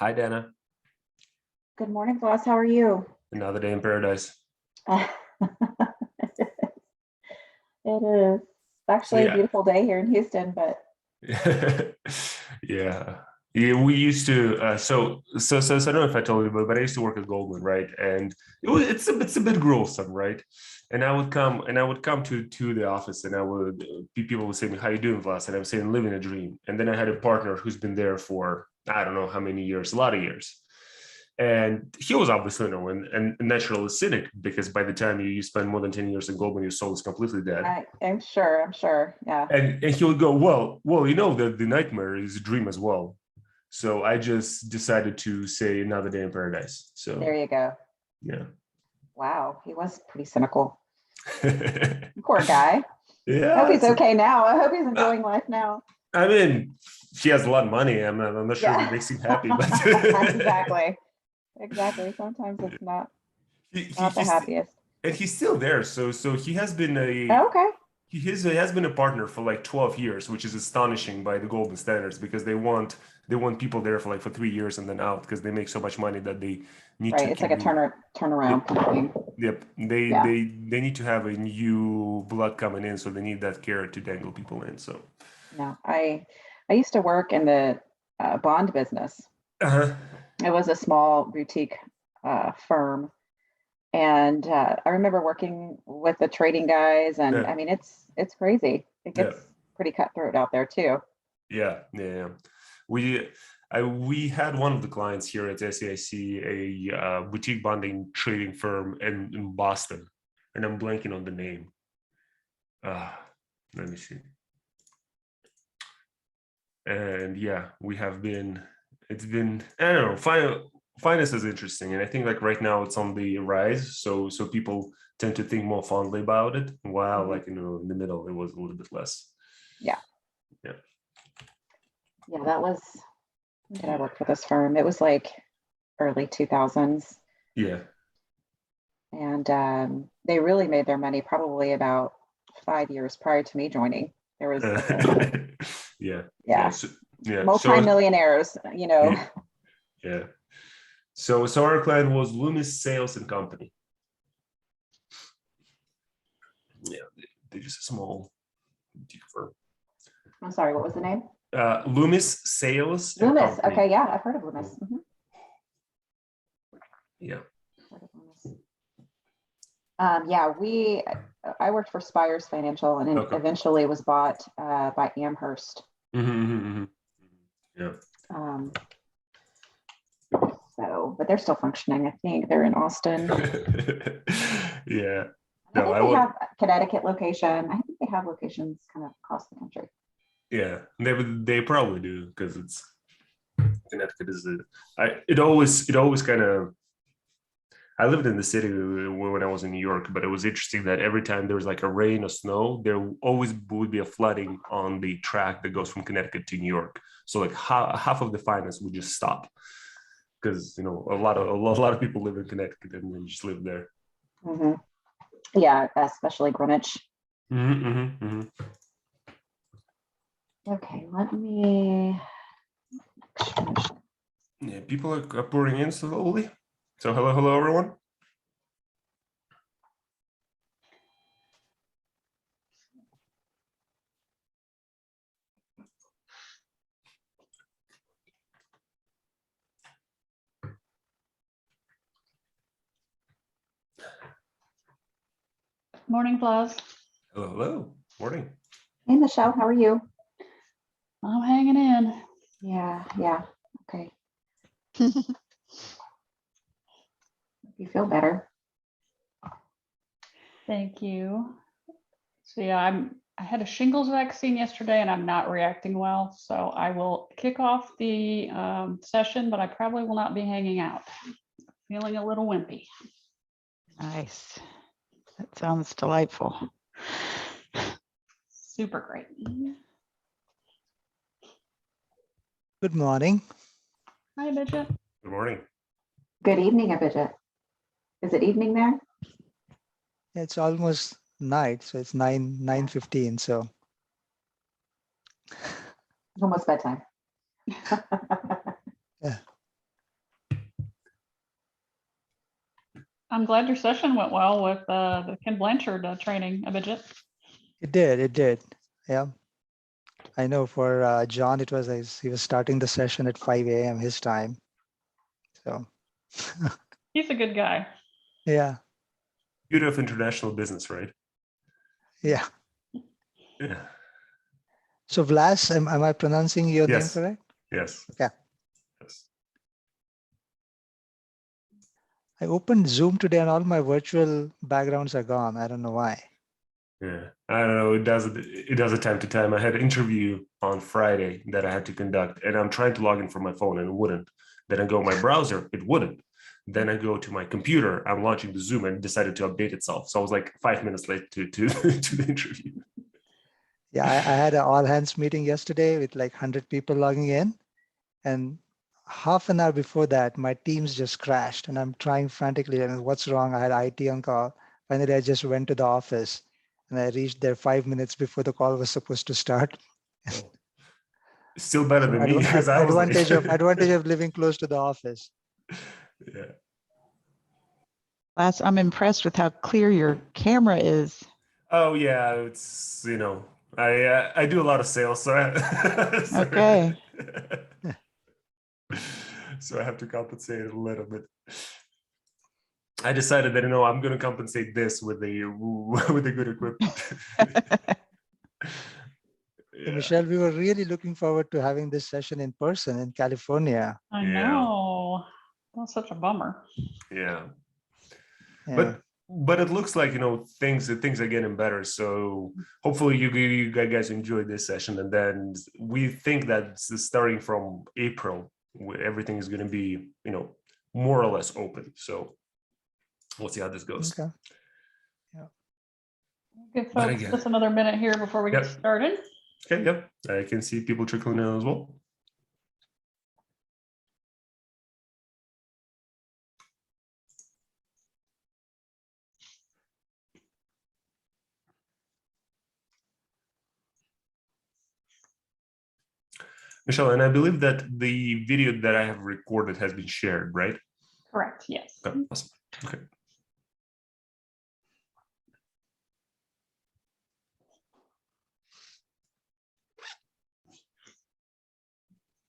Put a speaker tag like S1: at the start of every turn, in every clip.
S1: Hi, Dana.
S2: Good morning, boss. How are you?
S1: Another day in paradise.
S2: It is
S1: So
S2: actually a
S1: yeah,
S2: beautiful day here in Houston, but
S1: yeah, yeah. We used to. So I don't know if I told you, but I used to work at Goldman, right? And it's a bit gruesome, right? And I would come to the office, and I would people would say to me, "How you doing, Vlas?" And I'm saying, "Living a dream." And then I had a partner who's been there for I don't know how many years, a lot of years. And he was obviously and naturally cynic because by the time you spend more than 10 years in Goldman, your soul is completely dead.
S2: I'm sure. I'm sure. Yeah.
S1: And he would go, well, the nightmare is a dream as well. So I just decided to say another day in paradise.
S2: There
S1: So
S2: you go.
S1: yeah.
S2: Wow. He was pretty cynical. Poor guy. I hope
S1: Yeah.
S2: he's okay now. I hope he's
S1: Uh,
S2: enjoying life now.
S1: I mean, he has a lot of money. I'm not sure if it
S2: Yeah.
S1: makes him happy, but
S2: Exactly. Exactly. Sometimes it's not not the
S1: he's
S2: happiest.
S1: and he's still there. So
S2: Okay.
S1: he has been a partner for like 12 years, which is astonishing by the golden standards because they want people there for 3 years and then out because they make so much money that they need to
S2: Right. It's like
S1: keep
S2: a
S1: the
S2: turnaround
S1: yep,
S2: kind of thing.
S1: yep. They
S2: Yeah.
S1: they they need to have a new blood coming in, so they need that carrot to dangle people in. So
S2: No. I used to work in the bond business.
S1: uh-huh.
S2: It was a small boutique firm, and I remember working with the trading guys, and
S1: Yeah,
S2: I mean, it's crazy. It
S1: yeah,
S2: gets pretty cutthroat out there too.
S1: yeah. We we had one of the clients here at SAIC, a boutique bonding trading firm in Boston, and I'm blanking on the name. Uh, Let me see. And yeah, we have been. It's been I don't know. Finance is interesting, and I think right now it's on the rise. So people tend to think more fondly about it. While
S2: Hmm.
S1: in the middle it was a little bit less.
S2: Yeah,
S1: Yeah.
S2: yeah, that was. When did I work for this firm? It was like early 2000s,
S1: Yeah.
S2: and they really made their money probably about 5 years prior to me joining. There was
S1: Yeah. Yeah.
S2: yeah,
S1: So, yeah. So
S2: multi-millionaires,
S1: yeah. Yeah. So our client was Loomis Sales and Company. Yeah. They're just a small boutique firm.
S2: I'm sorry, what was the name?
S1: Loomis Sales and
S2: Loomis.
S1: Company.
S2: Okay, yeah, I've heard of Loomis. Mhm.
S1: Yeah.
S2: Heard of Loomis. Yeah, I worked for Spires Financial, and then
S1: Okay.
S2: eventually was bought by Amherst.
S1: Mm-hmm. Yeah.
S2: Um, but they're still functioning. I think they're in Austin.
S1: Yeah.
S2: I
S1: No,
S2: think
S1: I
S2: they
S1: would.
S2: have a Connecticut location. I think they have locations kind of across the country.
S1: Yeah, they probably do because it's Connecticut is a. It always kind of. I lived in the city when I was in New York, but it was interesting that every time there was like a rain or snow, there always would be a flooding on the track that goes from Connecticut to New York. So like half of the finance would just stop because a lot of people live in Connecticut and they just live there.
S2: Hmm. Yeah, especially Greenwich.
S1: Mm-hmm.
S2: Okay, let me.
S1: Yeah, people are pouring in slowly. So hello everyone.
S3: Morning, Blas.
S1: Hello. Morning.
S2: Hey, Michelle, how are you?
S3: I'm hanging in.
S2: Yeah, yeah. Okay, you feel better.
S3: Thank you. So yeah, I had a shingles vaccine yesterday and I'm not reacting well. So I will kick off the session, but I probably will not be hanging out. Feeling a little wimpy.
S4: Nice. That sounds delightful.
S3: Super great.
S5: Good morning.
S3: Hi, Bridget.
S1: Good morning.
S2: Good evening, Abhijit. Is it evening there?
S5: It's almost night, so it's 9:15. So
S2: Almost bedtime.
S5: yeah,
S3: I'm glad your session went well with the Ken Blanchard training, Abhijit.
S5: It did. Yeah. I know for John, it was he was starting the session at 5 a.m. his time. So
S3: He's a good guy.
S5: yeah,
S1: Beauty of international business, right?
S5: yeah.
S1: Yeah.
S5: So Vlas, am I pronouncing your name
S1: Yes.
S5: correct?
S1: Yes.
S5: Okay.
S1: Yes.
S5: I opened Zoom today and all my virtual backgrounds are gone. I don't know why.
S1: Yeah, I don't know. It does it time to time. I had an interview on Friday that I had to conduct, and I'm trying to log in from my phone, and it wouldn't. Then I go my browser, it wouldn't. Then I go to my computer. I'm launching the Zoom, and it decided to update itself. So I was like 5 minutes late to to the interview.
S5: Yeah, I had an all hands meeting yesterday with like 100 people logging in, and half an hour before that, my Teams just crashed, and I'm trying frantically. And what's wrong? I had IT on call. Finally, I just went to the office, and I reached there 5 minutes before the call was supposed to start.
S1: Still better
S5: So
S1: than me because I was
S5: advantage of living close to the office.
S1: Yeah.
S4: Last, I'm impressed with how clear your camera is.
S1: Oh yeah, it's I do a lot of sales, so
S4: Okay.
S1: so I have to compensate a little bit. I decided that I'm going to compensate this with the good equipment.
S5: So Michelle, we were really looking forward to having this session in person in California.
S3: I
S1: Yeah.
S3: know. That's such a bummer.
S1: Yeah.
S5: Yeah.
S1: But it looks like things are getting better. So hopefully you guys enjoyed this session, and then we think that starting from April, everything is going to be more or less open. So we'll see how this goes.
S5: Okay.
S3: Give
S1: But
S3: folks
S1: again-
S3: just another minute here before we get
S1: Yep.
S3: started.
S1: Okay. Yep. I can see people trickling in as well. Michelle, and I believe that the video that I have recorded has been shared, right?
S3: Correct. Yes.
S1: Okay, awesome. Okay.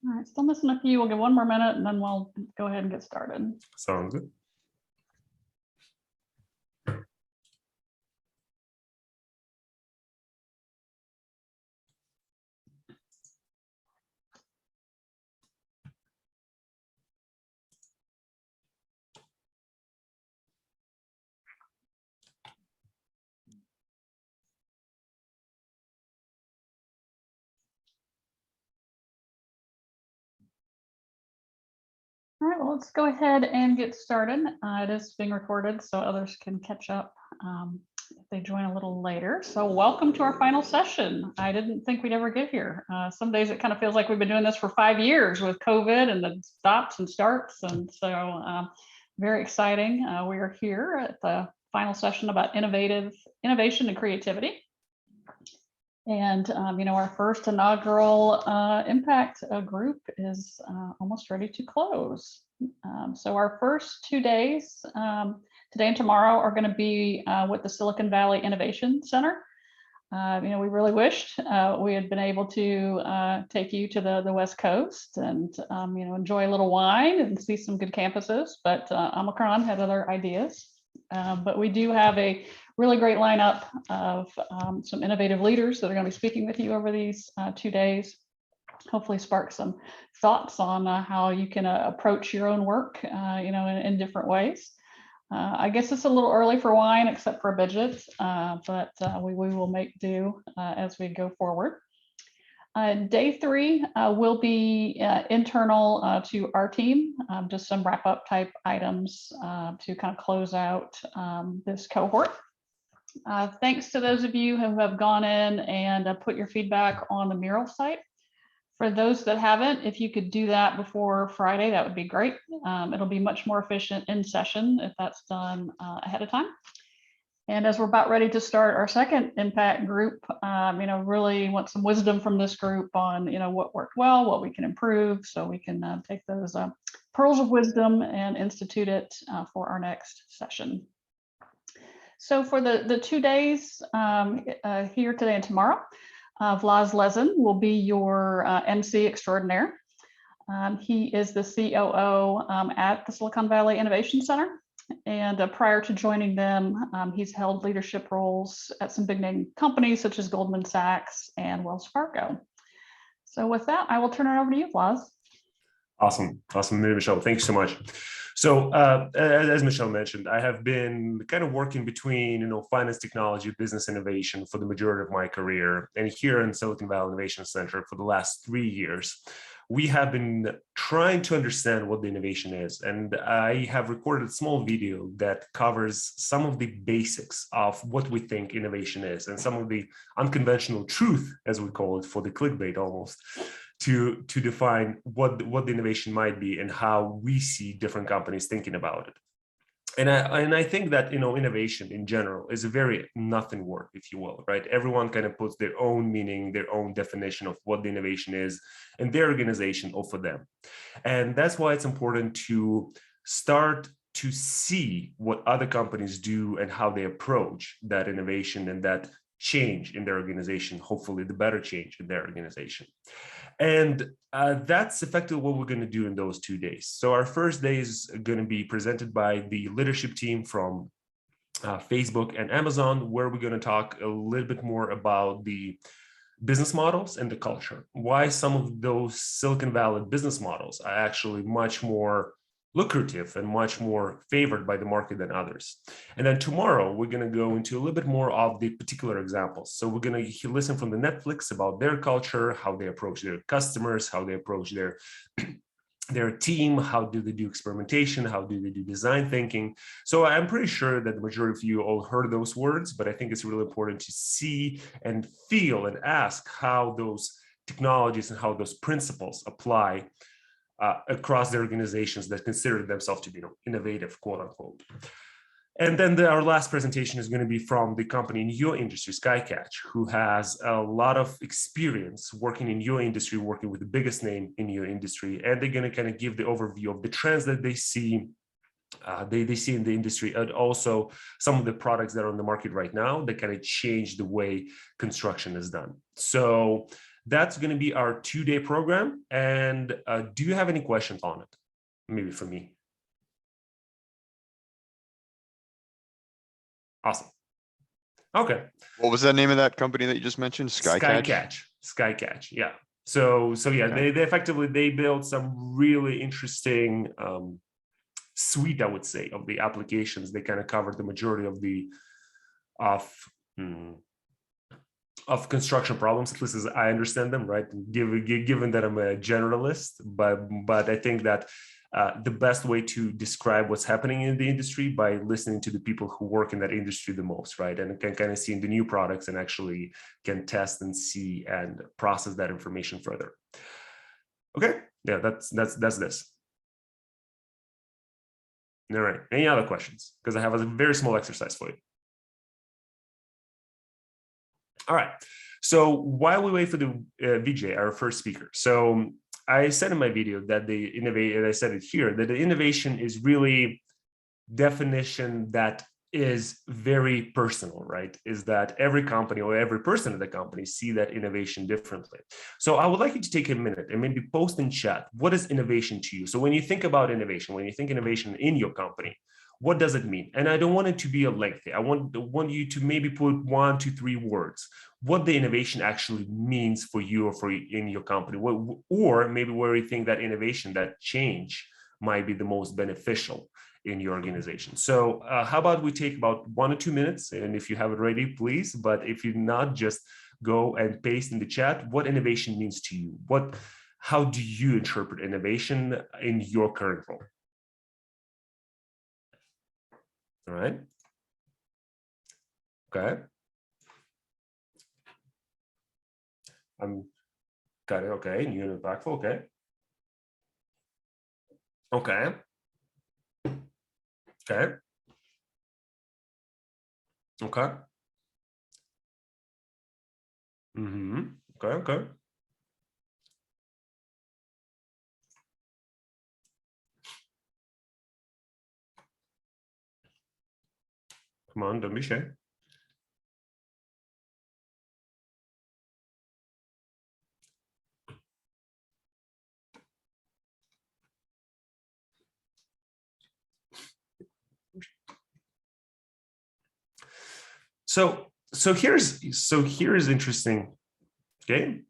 S3: All right. Still missing a few. We'll give one more minute and then we'll go ahead and get started.
S1: Sounds good.
S3: All right, well, let's go ahead and get started. It is being recorded so others can catch up if they join a little later. So welcome to our final session. I didn't think we'd ever get here. Some days it kind of feels like we've been doing this for 5 years with COVID and the stops and starts. And so very exciting. We are here at the final session about innovation and creativity. And, our first inaugural impact group is almost ready to close. So our first 2 days, today and tomorrow, are going to be with the Silicon Valley Innovation Center. We really wished we had been able to take you to the West Coast and, enjoy a little wine and see some good campuses, but Omicron had other ideas. But we do have a really great lineup of some innovative leaders that are going to be speaking with you over these 2 days. Hopefully spark some thoughts on how you can approach your own work, in different ways. I guess it's a little early for wine, except for Abhijit, but we will make do as we go forward. Day 3 will be internal to our team, just some wrap up type items to kind of close out this cohort. Thanks to those of you who have gone in and put your feedback on the mural site. For those that haven't, if you could do that before Friday, that would be great. It'll be much more efficient in session if that's done ahead of time. And as we're about ready to start our second impact group, really want some wisdom from this group on, what worked well, what we can improve, so we can take those pearls of wisdom and institute it for our next session. So for the 2 days here today and tomorrow, Vlad Lezin will be your MC extraordinaire. He is the COO at the Silicon Valley Innovation Center. And prior to joining them, he's held leadership roles at some big name companies such as Goldman Sachs and Wells Fargo. So with that, I will turn it over to you, Vlad.
S1: Awesome. Michelle, thank you so much. So as Michelle mentioned, I have been kind of working between, finance, technology, business innovation for the majority of my career. And here in Silicon Valley Innovation Center for the last 3 years, we have been trying to understand what the innovation is. And I have recorded a small video that covers some of the basics of what we think innovation is and some of the unconventional truth, as we call it, for the clickbait almost, to define what the innovation might be and how we see different companies thinking about it. And I think that innovation in general is a very nothing word, if you will, right? Everyone kind of puts their own meaning, their own definition of what the innovation is in their organization or for them. And that's why it's important to start to see what other companies do and how they approach that innovation and that change in their organization, hopefully the better change in their organization. And that's effectively what we're going to do in those 2 days. So our first day is going to be presented by the leadership team from Facebook and Amazon, where we're going to talk a little bit more about the business models and the culture, why some of those Silicon Valley business models are actually much more lucrative and much more favored by the market than others. And then tomorrow, we're going to go into a little bit more of the particular examples. So we're going to listen from the Netflix about their culture, how they approach their customers, how they approach their team, how do they do experimentation, how do they do design thinking. So I'm pretty sure that the majority of you all heard those words, but I think it's really important to see and feel and ask how those technologies and how those principles apply across the organizations that consider themselves to be innovative, quote unquote. And then our last presentation is going to be from the company in your industry, Skycatch, who has a lot of experience working in your industry, working with the biggest name in your industry. And they're going to kind of give the overview of the trends that they see they see in the industry, and also some of the products that are on the market right now that kind of change the way construction is done. So that's going to be our 2-day program. And do you have any questions on it? Maybe for me. Awesome. Okay.
S6: What was the name of that company that you just mentioned? Skycatch?
S1: Skycatch. Yeah. So yeah,
S6: Okay.
S1: they effectively, they built some really interesting suite, I would say, of the applications. They kind of covered the majority of construction problems, at least as I understand them, right? Given that I'm a generalist, but I think that the best way to describe what's happening in the industry by listening to the people who work in that industry the most, right? And can kind of see the new products and actually can test and see and process that information further. Okay, yeah, that's this. All right, any other questions? Because I have a very small exercise for you. All right, so while we wait for the Vijay, our first speaker, so I said in my video that the innovation, and I said it here, that the innovation is really definition that is very personal, right? Is that every company or every person in the company see that innovation differently. So I would like you to take a minute and maybe post in chat, what is innovation to you? So when you think about innovation, when you think innovation in your company, what does it mean? And I don't want it to be a lengthy. I want you to maybe put 1, 2, 3 words, what the innovation actually means for you or in your company, or maybe where you think that innovation, that change might be the most beneficial in your organization. So how about we take about 1 or 2 minutes, and if you have it ready, please, but if you're not, just go and paste in the chat what innovation means to you. How do you interpret innovation in your current role? All right. Okay. Got it. Okay. New and impactful. Okay. Okay. Okay. Okay. Okay. Okay. Come on, don't be shy. So here's interesting. Okay.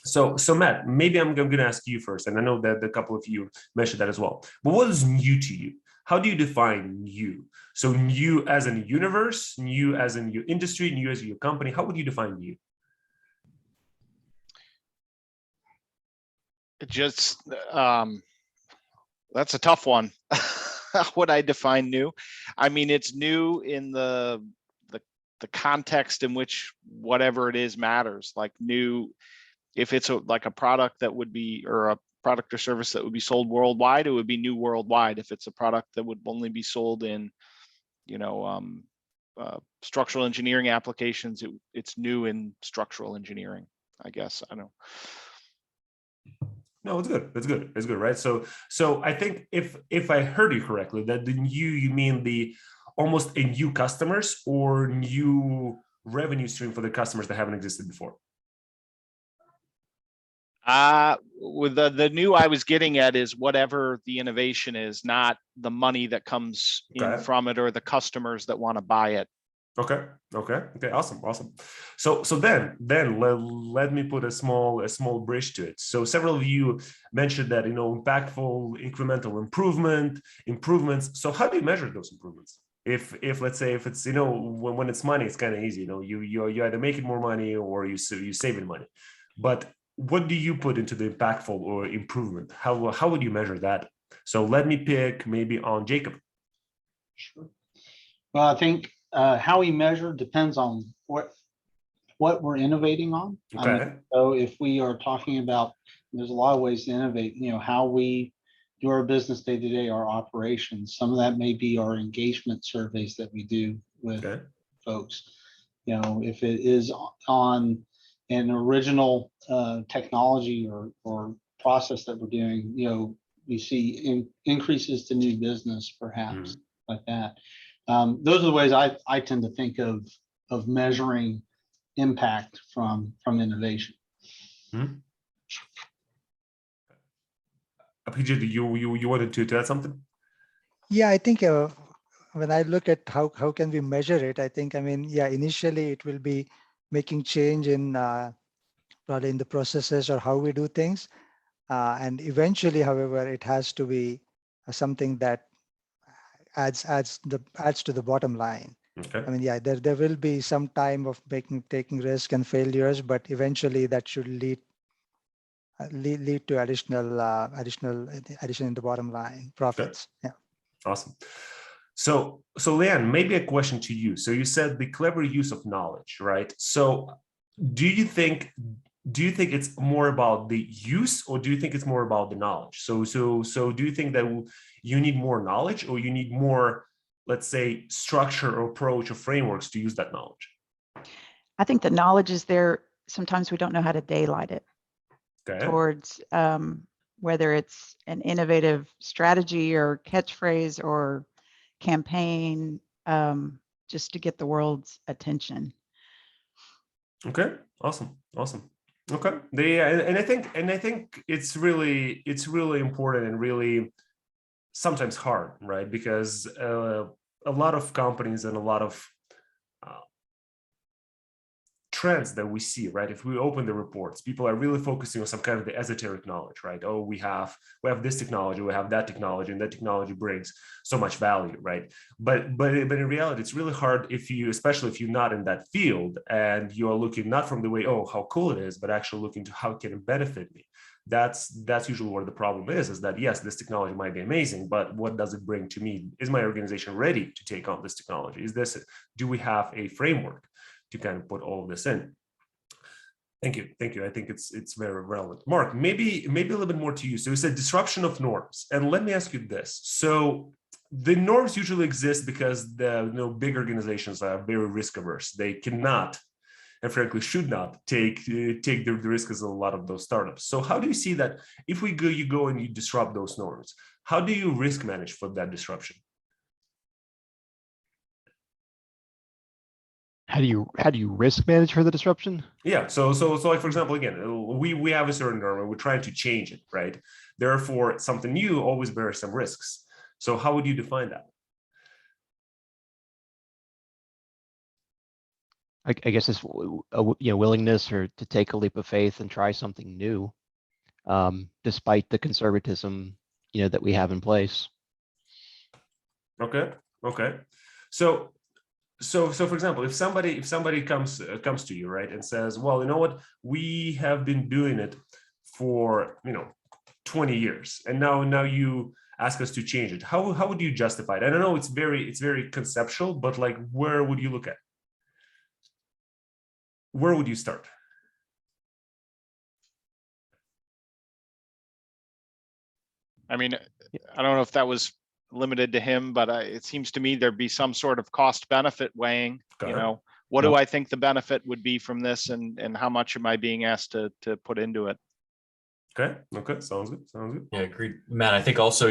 S1: So Matt, maybe I'm going to ask you first, and I know that a couple of you mentioned that as well. But what is new to you? How do you define new? So new as in universe, new as in your industry, new as your company. How would you define new?
S7: It just that's a tough one. How would I define new? I mean, it's new in the context in which whatever it is matters. Like new, if it's like a product that would be, or a product or service that would be sold worldwide, it would be new worldwide. If it's a product that would only be sold in, you know, structural engineering applications, it's new in structural engineering, I guess. I don't know.
S1: No, it's good. It's good. It's good, right? So I think if I heard you correctly, that the new, you mean the almost a new customers or new revenue stream for the customers that haven't existed before?
S7: With the new I was getting at is whatever the innovation is, not the money that comes in from it or the customers that want to buy it.
S1: Okay. Awesome. So then let me put a small bridge to it. So several of you mentioned that, you know, impactful incremental improvements. So how do you measure those improvements? If let's say if it's, you know, when it's money, it's kind of easy. You know, you either making more money or you saving money. But what do you put into the impactful or improvement? How would you measure that? So let me pick maybe on Jacob.
S8: Sure. Well, I think how we measure depends on what we're innovating on.
S1: Okay.
S8: I mean, so if we are talking about, there's a lot of ways to innovate, you know, how we do our business day to day, our operations. Some of that may be our engagement surveys that we do with folks. You know, if it is on an original technology or process that we're doing, you know, we see increases to new business, perhaps like that. Those are the ways I tend to think of measuring impact from innovation.
S1: Abhijit, you wanted to add something?
S5: Yeah, I think when I look at how can we measure it, I think, I mean, yeah, initially it will be making change in probably in the processes or how we do things. And eventually, however, it has to be something that adds to the bottom line.
S1: Okay.
S5: I mean, yeah, there will be some time of taking risk and failures, but eventually that should lead to addition in the bottom line profits. Okay. Yeah.
S1: Awesome. So Leanne, maybe a question to you. So you said the clever use of knowledge, right? So do you think it's more about the use, or do you think it's more about the knowledge? So do you think that you need more knowledge, or you need more, let's say, structure or approach or frameworks to use that knowledge?
S4: I think the knowledge is there. Sometimes we don't know how to daylight it towards whether it's an innovative strategy or catchphrase or campaign, just to get the world's attention.
S1: Okay, awesome. Okay, and I think it's really important and really sometimes hard, right? Because a lot of companies and a lot of trends that we see, right? If we open the reports, people are really focusing on some kind of the esoteric knowledge, right? Oh, we have this technology, we have that technology, and that technology brings so much value, right? But in reality, it's really hard especially if you're not in that field and you're looking not from the way, oh, how cool it is, but actually looking to how can it benefit me. That's usually where the problem is that yes, this technology might be amazing, but what does it bring to me? Is my organization ready to take on this technology? Do we have a framework to kind of put all of this in? Thank you. I think it's very relevant. Mark, maybe a little bit more to you. So you said disruption of norms, and let me ask you this. So the norms usually exist because the big organizations are very risk averse. They cannot, and frankly should not, take the risk as a lot of those startups. So how do you see that if you go and you disrupt those norms? How do you risk manage for that disruption?
S9: How do you risk manage for the disruption?
S1: Yeah. So like, for example, again, we have a certain norm and we're trying to change it, right? Therefore, something new always bears some risks. So how would you define that?
S9: I guess it's willingness or to take a leap of faith and try something new, despite the conservatism that we have in place.
S1: Okay. So for example, if somebody comes to you, right, and says, well, you know what, we have been doing it for 20 years, and now you ask us to change it. How would you justify it? I don't know. It's very conceptual, but like, where would you look at? Where would you start?
S7: I mean, I don't know if that was limited to him, but it seems to me there'd be some sort of cost benefit weighing. What do I think the benefit would be from this, and how much am I being asked to put into it?
S1: Okay. Sounds good.
S10: Yeah, agreed. Matt, I think also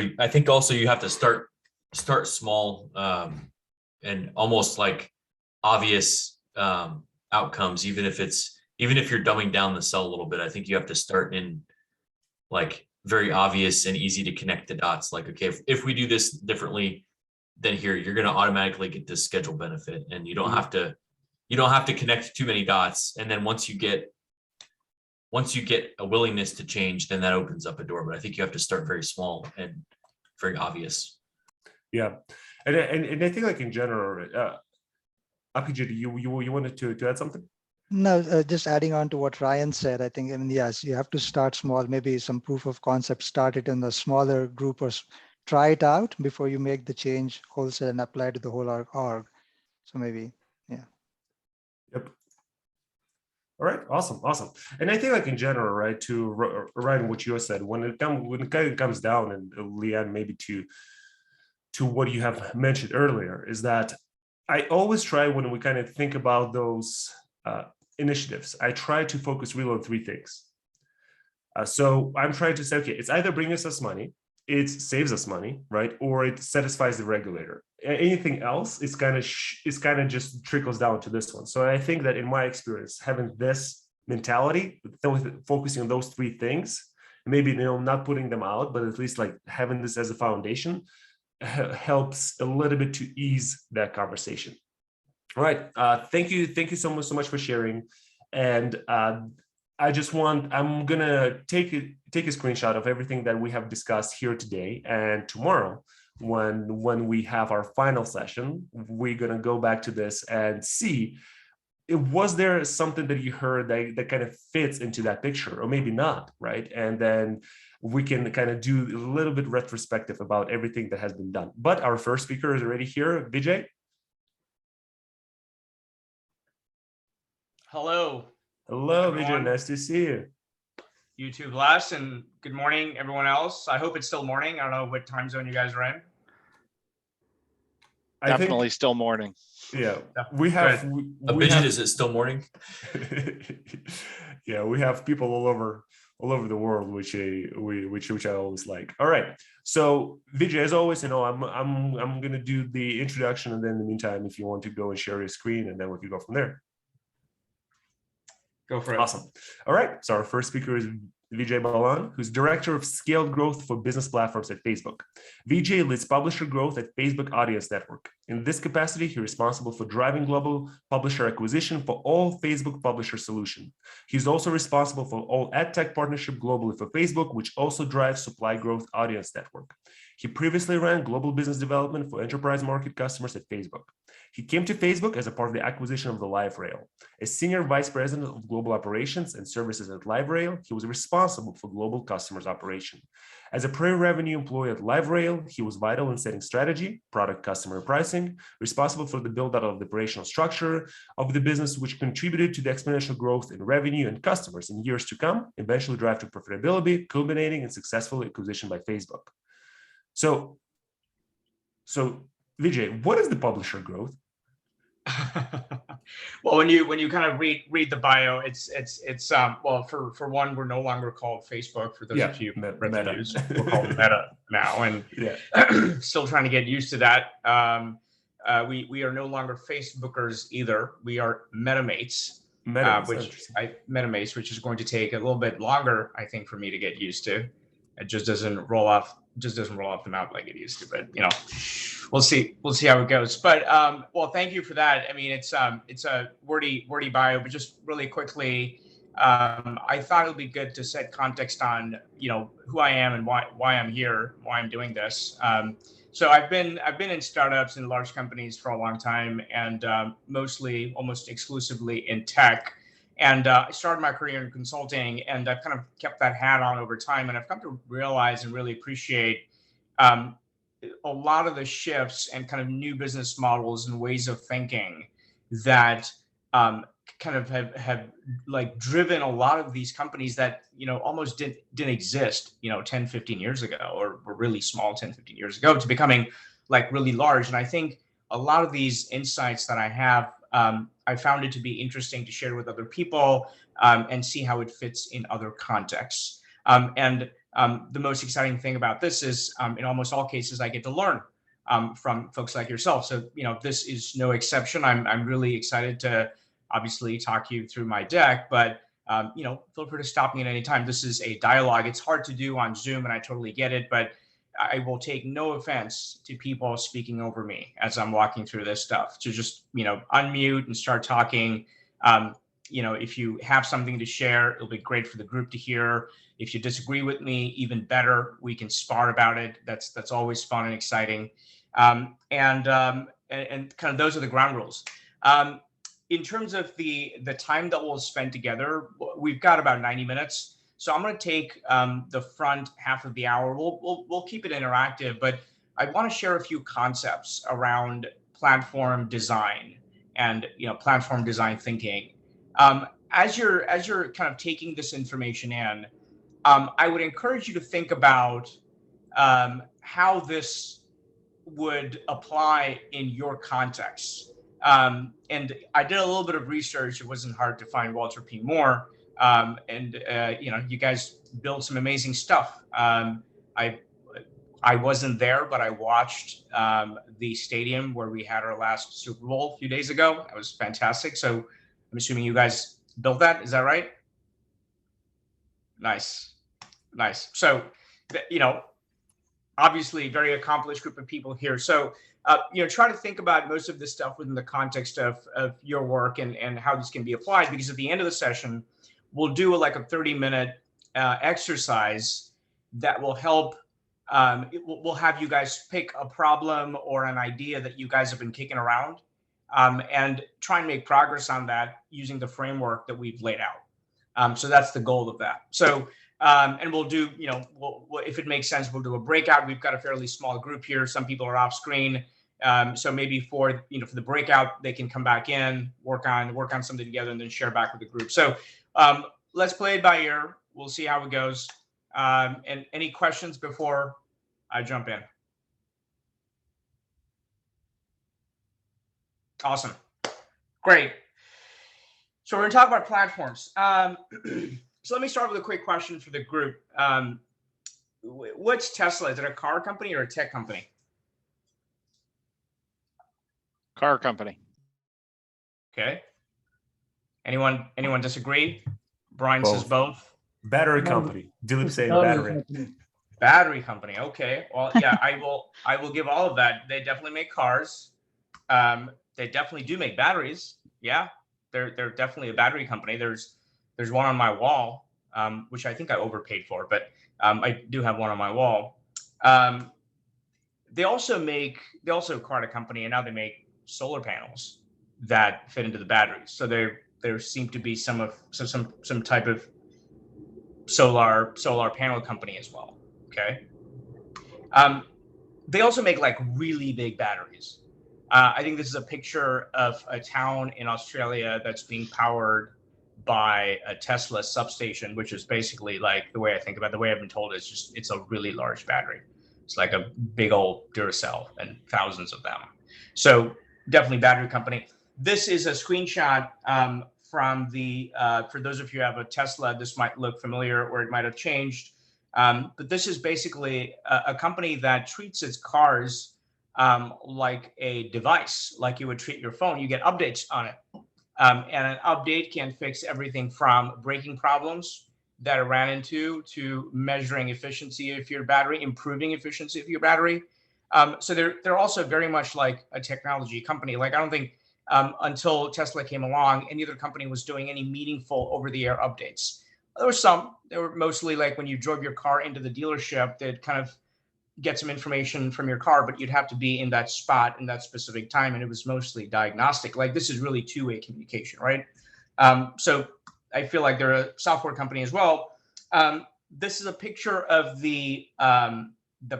S10: you have to start small, and almost like obvious outcomes, even if you're dumbing down the sell a little bit. I think you have to start in like very obvious and easy to connect the dots. Like, okay, if we do this differently, then here you're going to automatically get this schedule benefit, and you don't have to connect too many dots. And then once you get a willingness to change, then that opens up a door. But I think you have to start very small and very obvious.
S1: Yeah, and I think, like, in general, Apijit, you wanted to add something?
S5: No, just adding on to what Ryan said, I think, yes, you have to start small, maybe some proof of concept, start it in a smaller group, or try it out before you make the change wholesale and apply to the whole org. So maybe, yeah.
S1: Yep. All right, awesome. And I think, like, in general, right, to Ryan, what you said, when it kind of comes down, and Leanne, maybe to what you have mentioned earlier, is that I always try, when we kind of think about those initiatives, I try to focus really on three things. So I'm trying to say, okay, it's either bringing us money, it saves us money, right, or it satisfies the regulator. Anything else is kind of just trickles down to this one. So I think that, in my experience, having this mentality, focusing on those three things, maybe not putting them out, but at least like having this as a foundation, helps a little bit to ease that conversation. All right. Thank you so much for sharing. And I'm gonna take a screenshot of everything that we have discussed here today, and tomorrow, when we have our final session, we're gonna go back to this and see, was there something that you heard that kind of fits into that picture, or maybe not, right? And then we can kind of do a little bit retrospective about everything that has been done. But our first speaker is already here, Vijay.
S11: Hello.
S1: Hello, Vijay. Nice to see you.
S11: You too, Bless, and good morning, everyone else. I hope it's still morning. I don't know what time zone you guys are in.
S7: Definitely still morning.
S1: Yeah, we have.
S10: Is it still morning?
S1: Yeah, we have people all over the world, which I always like. All right, so Vijay, as always, I'm gonna do the introduction, and then in the meantime, if you want to go and share your screen, and then we can go from there.
S11: Go for it.
S1: Awesome. All right. So our first speaker is Vijay Balan, who's Director of Scaled Growth for Business Platforms at Facebook. Vijay leads publisher growth at Facebook Audience Network. In this capacity, he's responsible for driving global publisher acquisition for all Facebook publisher solutions. He's also responsible for all ad tech partnership globally for Facebook, which also drives supply growth Audience Network. He previously ran global business development for enterprise market customers at Facebook. He came to Facebook as a part of the acquisition of the LiveRail. As Senior Vice President of Global Operations and Services at LiveRail, he was responsible for global customers operation. As a pre-revenue employee at LiveRail, he was vital in setting strategy, product, customer, pricing, responsible for the build-out of the operational structure of the business, which contributed to the exponential growth in revenue and customers in years to come, eventually drive to profitability, culminating in successful acquisition by Facebook. So Vijay, what is the publisher growth?
S11: Well, when you kind of read the bio, it's well, for one, we're no longer called Facebook. For those of you who read the news, we're called Meta now, and still trying to get used to that. we are no longer Facebookers either. We are MetaMates. MetaMates, which is going to take a little bit longer, I think, for me to get used to. It just doesn't roll off the map like it used to. But we'll see how it goes. But well, thank you for that. I mean, it's a wordy bio, but just really quickly, I thought it would be good to set context on who I am and why I'm here, why I'm doing this. So I've been in startups and large companies for a long time, and mostly, almost exclusively in tech. And I started my career in consulting, and I've kind of kept that hat on over time. And I've come to realize and really appreciate a lot of the shifts and kind of new business models and ways of thinking that kind of have like driven a lot of these companies that almost didn't exist 10, 15 years ago, or were really small 10, 15 years ago, to becoming like really large. And I think a lot of these insights that I have, I found it to be interesting to share with other people and see how it fits in other contexts. And the most exciting thing about this is in almost all cases I get to learn from folks like yourself. So this is no exception. I'm really excited to obviously talk you through my deck, but feel free to stop me at any time. This is a dialogue. It's hard to do on Zoom, and I totally get it, but I will take no offense to people speaking over me as I'm walking through this stuff. To just unmute and start talking. If you have something to share, it'll be great for the group to hear. If you disagree with me, even better. We can spar about it. That's always fun and exciting. And kind of those are the ground rules. In terms of the time that we'll spend together, we've got about 90 minutes. So I'm going to take the front half of the hour. We'll keep it interactive, but I want to share a few concepts around platform design and platform design thinking. As you're kind of taking this information in, I would encourage you to think about how this would apply in your context. And I did a little bit of research. It wasn't hard to find Walter P. Moore. You guys build some amazing stuff. I wasn't there, but I watched the stadium where we had our last Super Bowl a few days ago. It was fantastic. So I'm assuming you guys built that. Is that right? Nice. So, obviously very accomplished group of people here. So, try to think about most of this stuff within the context of your work and how this can be applied, because at the end of the session, we'll do like a 30-minute exercise that will help. We'll have you guys pick a problem or an idea that you guys have been kicking around and try and make progress on that using the framework that we've laid out. So that's the goal of that. So, and we'll do, if it makes sense, we'll do a breakout. We've got a fairly small group here. Some people are off screen. So maybe for the breakout, they can come back in, work on something together, and then share back with the group. So let's play it by ear. We'll see how it goes. And any questions before I jump in? Awesome. Great. So we're going to talk about platforms. So let me start with a quick question for the group. What's Tesla? Is it a car company or a tech company?
S7: Car company.
S11: Okay. Anyone disagree? Brian says both.
S1: Battery company. Dilip saying battery.
S11: Battery company. Okay. Well, yeah, I will give all of that. They definitely make cars. They definitely do make batteries. Yeah, they're definitely a battery company. There's one on my wall, which I think I overpaid for, but I do have one on my wall. They also acquired a company, and now they make solar panels that fit into the batteries. So there seem to be some type of solar panel company as well. Okay. They also make like really big batteries. I think this is a picture of a town in Australia that's being powered by a Tesla substation, which is basically like the way I think about it, the way I've been told is it's a really large battery. It's like a big old Duracell and thousands of them. So definitely battery company. This is a screenshot from the, for those of you who have a Tesla, this might look familiar or it might have changed. But this is basically a company that treats its cars like a device, like you would treat your phone. You get updates on it. And an update can fix everything from breaking problems that I ran into to measuring efficiency of your battery, improving efficiency of your battery. So they're also very much like a technology company. Like I don't think until Tesla came along, any other company was doing any meaningful over-the-air updates. There were some. They were mostly like when you drove your car into the dealership, they'd kind of get some information from your car, but you'd have to be in that spot in that specific time, and it was mostly diagnostic. Like this is really two-way communication, right? So I feel like they're a software company as well. This is a picture of the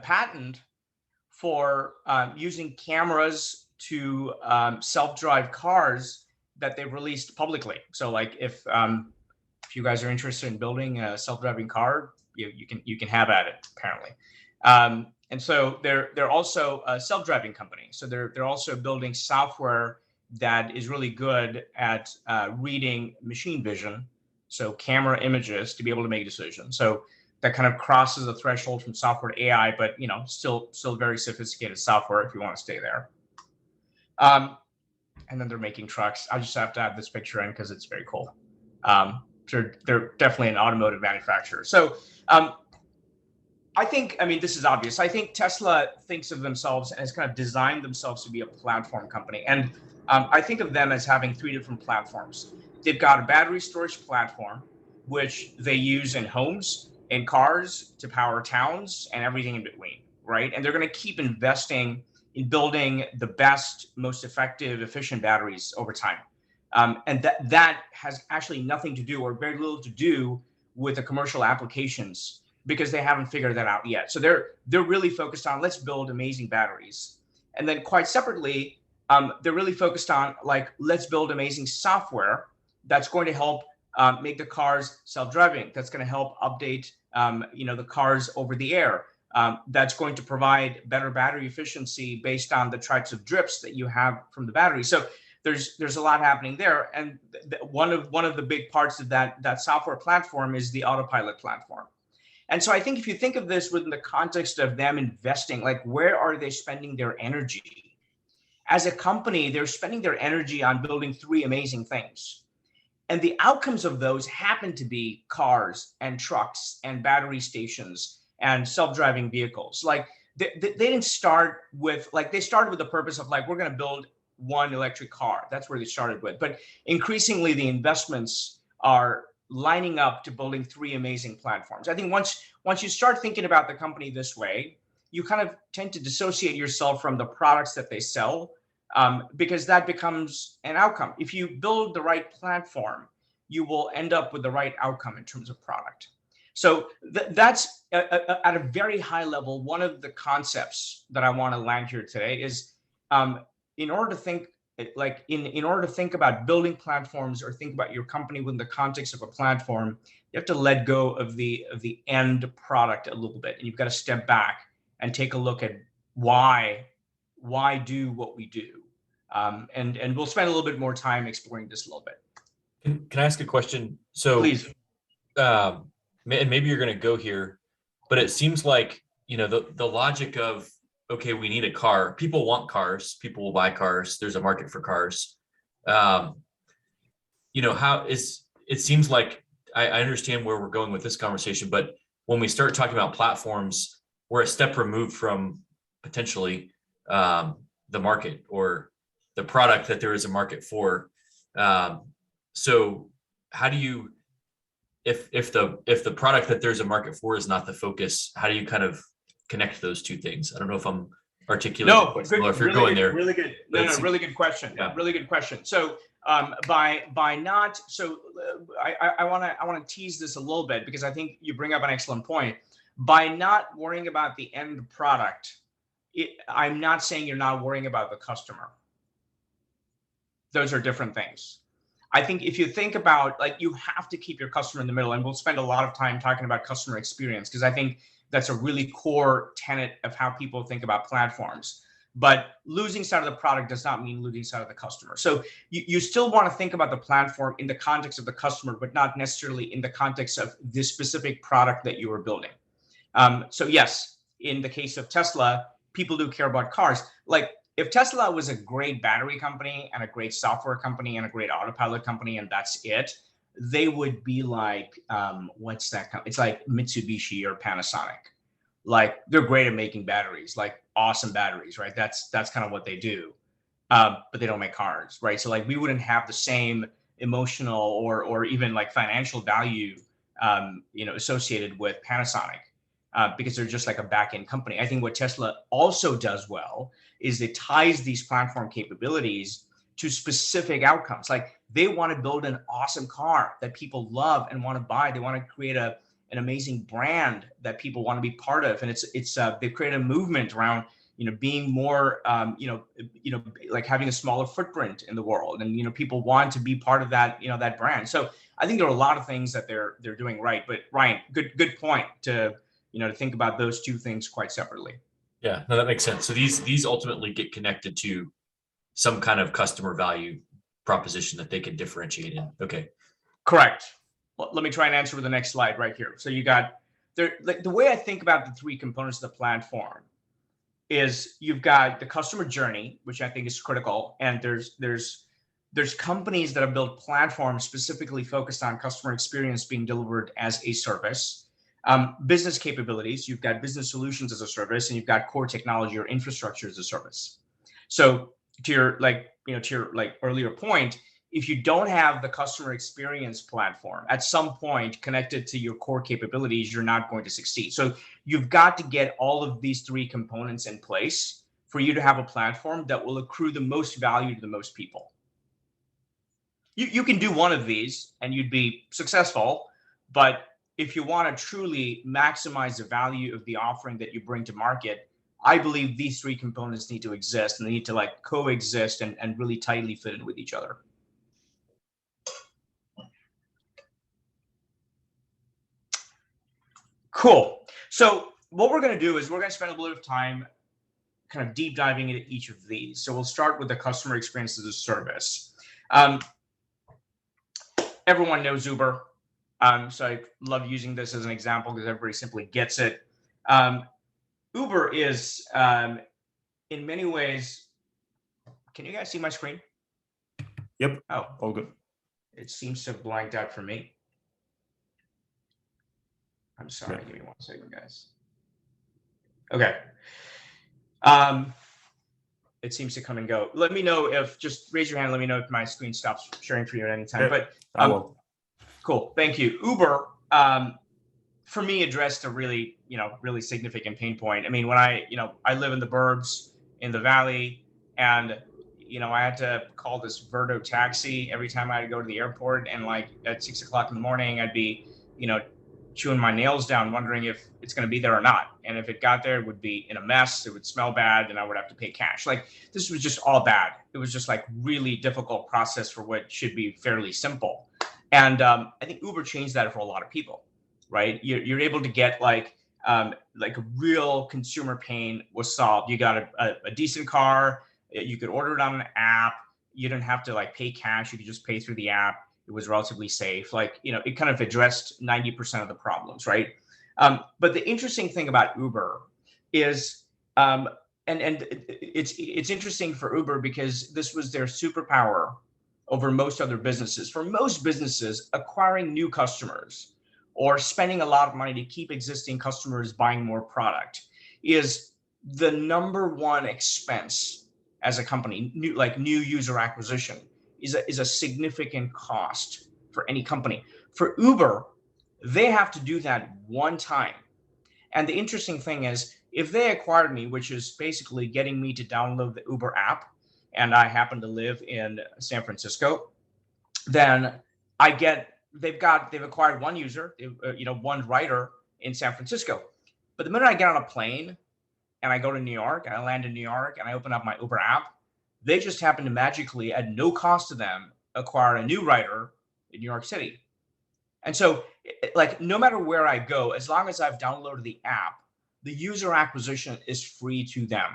S11: patent for using cameras to self-drive cars that they've released publicly. So like if you guys are interested in building a self-driving car, you can have at it apparently. And so they're also a self-driving company. So they're also building software that is really good at reading machine vision, so camera images to be able to make decisions. So that kind of crosses the threshold from software to AI, but still very sophisticated software if you want to stay there. And then they're making trucks. I just have to add this picture in because it's very cool. They're definitely an automotive manufacturer. So I mean, this is obvious. I think Tesla thinks of themselves and has kind of designed themselves to be a platform company. And I think of them as having three different platforms. They've got a battery storage platform, which they use in homes, in cars, to power towns, and everything in between, right? And they're going to keep investing in building the best, most effective, efficient batteries over time. And that has actually nothing to do, or very little to do, with the commercial applications, because they haven't figured that out yet. So they're really focused on, let's build amazing batteries. And then quite separately, they're really focused on, like, let's build amazing software that's going to help make the cars self-driving, that's going to help update the cars over the air, that's going to provide better battery efficiency based on the types of drips that you have from the battery. So there's a lot happening there. And one of the big parts of that software platform is the Autopilot platform. And so I think if you think of this within the context of them investing, like, where are they spending their energy? As a company, they're spending their energy on building three amazing things. And the outcomes of those happen to be cars and trucks and battery stations and self-driving vehicles. Like they didn't start with, like, they started with the purpose of, like, we're going to build one electric car. That's where they started with. But increasingly, the investments are lining up to building three amazing platforms. I think once you start thinking about the company this way, you kind of tend to dissociate yourself from the products that they sell, because that becomes an outcome. If you build the right platform, you will end up with the right outcome in terms of product. So that's at a very high level. One of the concepts that I want to land here today is, in order to think about building platforms or think about your company within the context of a platform, you have to let go of the end product a little bit, and you've got to step back and take a look at why do what we do, and we'll spend a little bit more time exploring this a little bit.
S10: Can I ask a question? So
S11: please.
S10: And maybe you're going to go here, but it seems like the logic of, okay, we need a car. People want cars. People will buy cars. There's a market for cars. It seems like I understand where we're going with this conversation, but when we start talking about platforms, we're a step removed from potentially the market or the product that there is a market for. So how do you, if the product that there's a market for is not the focus, how do you kind of connect those two things? I don't know if I'm articulating.
S11: No, good,
S10: if you're
S11: really
S10: going
S11: good,
S10: there.
S11: really good. No, really good question.
S10: Yeah.
S11: Really good question. So by not, so I want to tease this a little bit, because I think you bring up an excellent point. By not worrying about the end product, I'm not saying you're not worrying about the customer. Those are different things. I think if you think about, like, you have to keep your customer in the middle, and we'll spend a lot of time talking about customer experience, because I think that's a really core tenet of how people think about platforms. But losing sight of the product does not mean losing sight of the customer. So you still want to think about the platform in the context of the customer, but not necessarily in the context of this specific product that you are building. So yes, in the case of Tesla, people do care about cars. Like if Tesla was a great battery company and a great software company and a great autopilot company, and that's it, they would be like, what's that? It's like Mitsubishi or Panasonic. Like they're great at making batteries, like awesome batteries, right? That's kind of what they do. But they don't make cars, right? So like we wouldn't have the same emotional or even like financial value, associated with Panasonic. Because they're just like a back-end company. I think what Tesla also does well is it ties these platform capabilities to specific outcomes. Like they want to build an awesome car that people love and want to buy. They want to create an amazing brand that people want to be part of. And they've created a movement around, being more, like having a smaller footprint in the world. And, people want to be part of that, that brand. So I think there are a lot of things that they're doing right. But Ryan, good point to think about those two things quite separately.
S10: Yeah, no, that makes sense. So these ultimately get connected to some kind of customer value proposition that they can differentiate in. Okay.
S11: Correct. Well, let me try and answer with the next slide right here. So you got there, like the way I think about the three components of the platform is you've got the customer journey, which I think is critical. And there's companies that have built platforms specifically focused on customer experience being delivered as a service. Business capabilities, you've got business solutions as a service, and you've got core technology or infrastructure as a service. So to your earlier point, if you don't have the customer experience platform at some point connected to your core capabilities, you're not going to succeed. So you've got to get all of these three components in place for you to have a platform that will accrue the most value to the most people. You can do one of these and you'd be successful, but if you want to truly maximize the value of the offering that you bring to market, I believe these three components need to exist, and they need to like coexist and really tightly fit in with each other. Cool. So what we're going to do is we're going to spend a little bit of time kind of deep diving into each of these. So we'll start with the customer experience as a service. Everyone knows Uber. So I love using this as an example because everybody simply gets it. Uber is, in many ways, can you guys see my screen?
S1: Yep.
S11: Oh,
S1: all good.
S11: It seems to have blanked out for me. I'm sorry,
S1: Yeah.
S11: Give me 1 second, guys. Okay. It seems to come and go. Let me know if, just raise your hand, let me know if my screen stops sharing for you at any time.
S1: Okay.
S11: But
S1: I will.
S11: Cool, thank you. Uber, for me, addressed a really significant pain point. I mean, when I live in the burbs in the valley, and I had to call this Verdo taxi every time I had to go to the airport, and like at 6 o'clock in the morning, I'd be, chewing my nails down, wondering if it's going to be there or not. And if it got there, it would be in a mess. It would smell bad, and I would have to pay cash. Like this was just all bad. It was just like really difficult process for what should be fairly simple. And I think Uber changed that for a lot of people, right? You're able to get like a real consumer pain was solved. You got a decent car. You could order it on an app. You didn't have to like pay cash. You could just pay through the app. It was relatively safe. Like, it kind of addressed 90% of the problems, right? But the interesting thing about Uber is, and it's interesting for Uber because this was their superpower over most other businesses. For most businesses, acquiring new customers or spending a lot of money to keep existing customers buying more product is the number one expense as a company. New user acquisition is a significant cost for any company. For Uber, they have to do that one time. And the interesting thing is, if they acquired me, which is basically getting me to download the Uber app, and I happen to live in San Francisco, then they've acquired one user, one rider in San Francisco. But the minute I get on a plane and I go to New York and I land in New York and I open up my Uber app, they just happen to magically, at no cost to them, acquire a new rider in New York City. And so, like, no matter where I go, as long as I've downloaded the app, the user acquisition is free to them.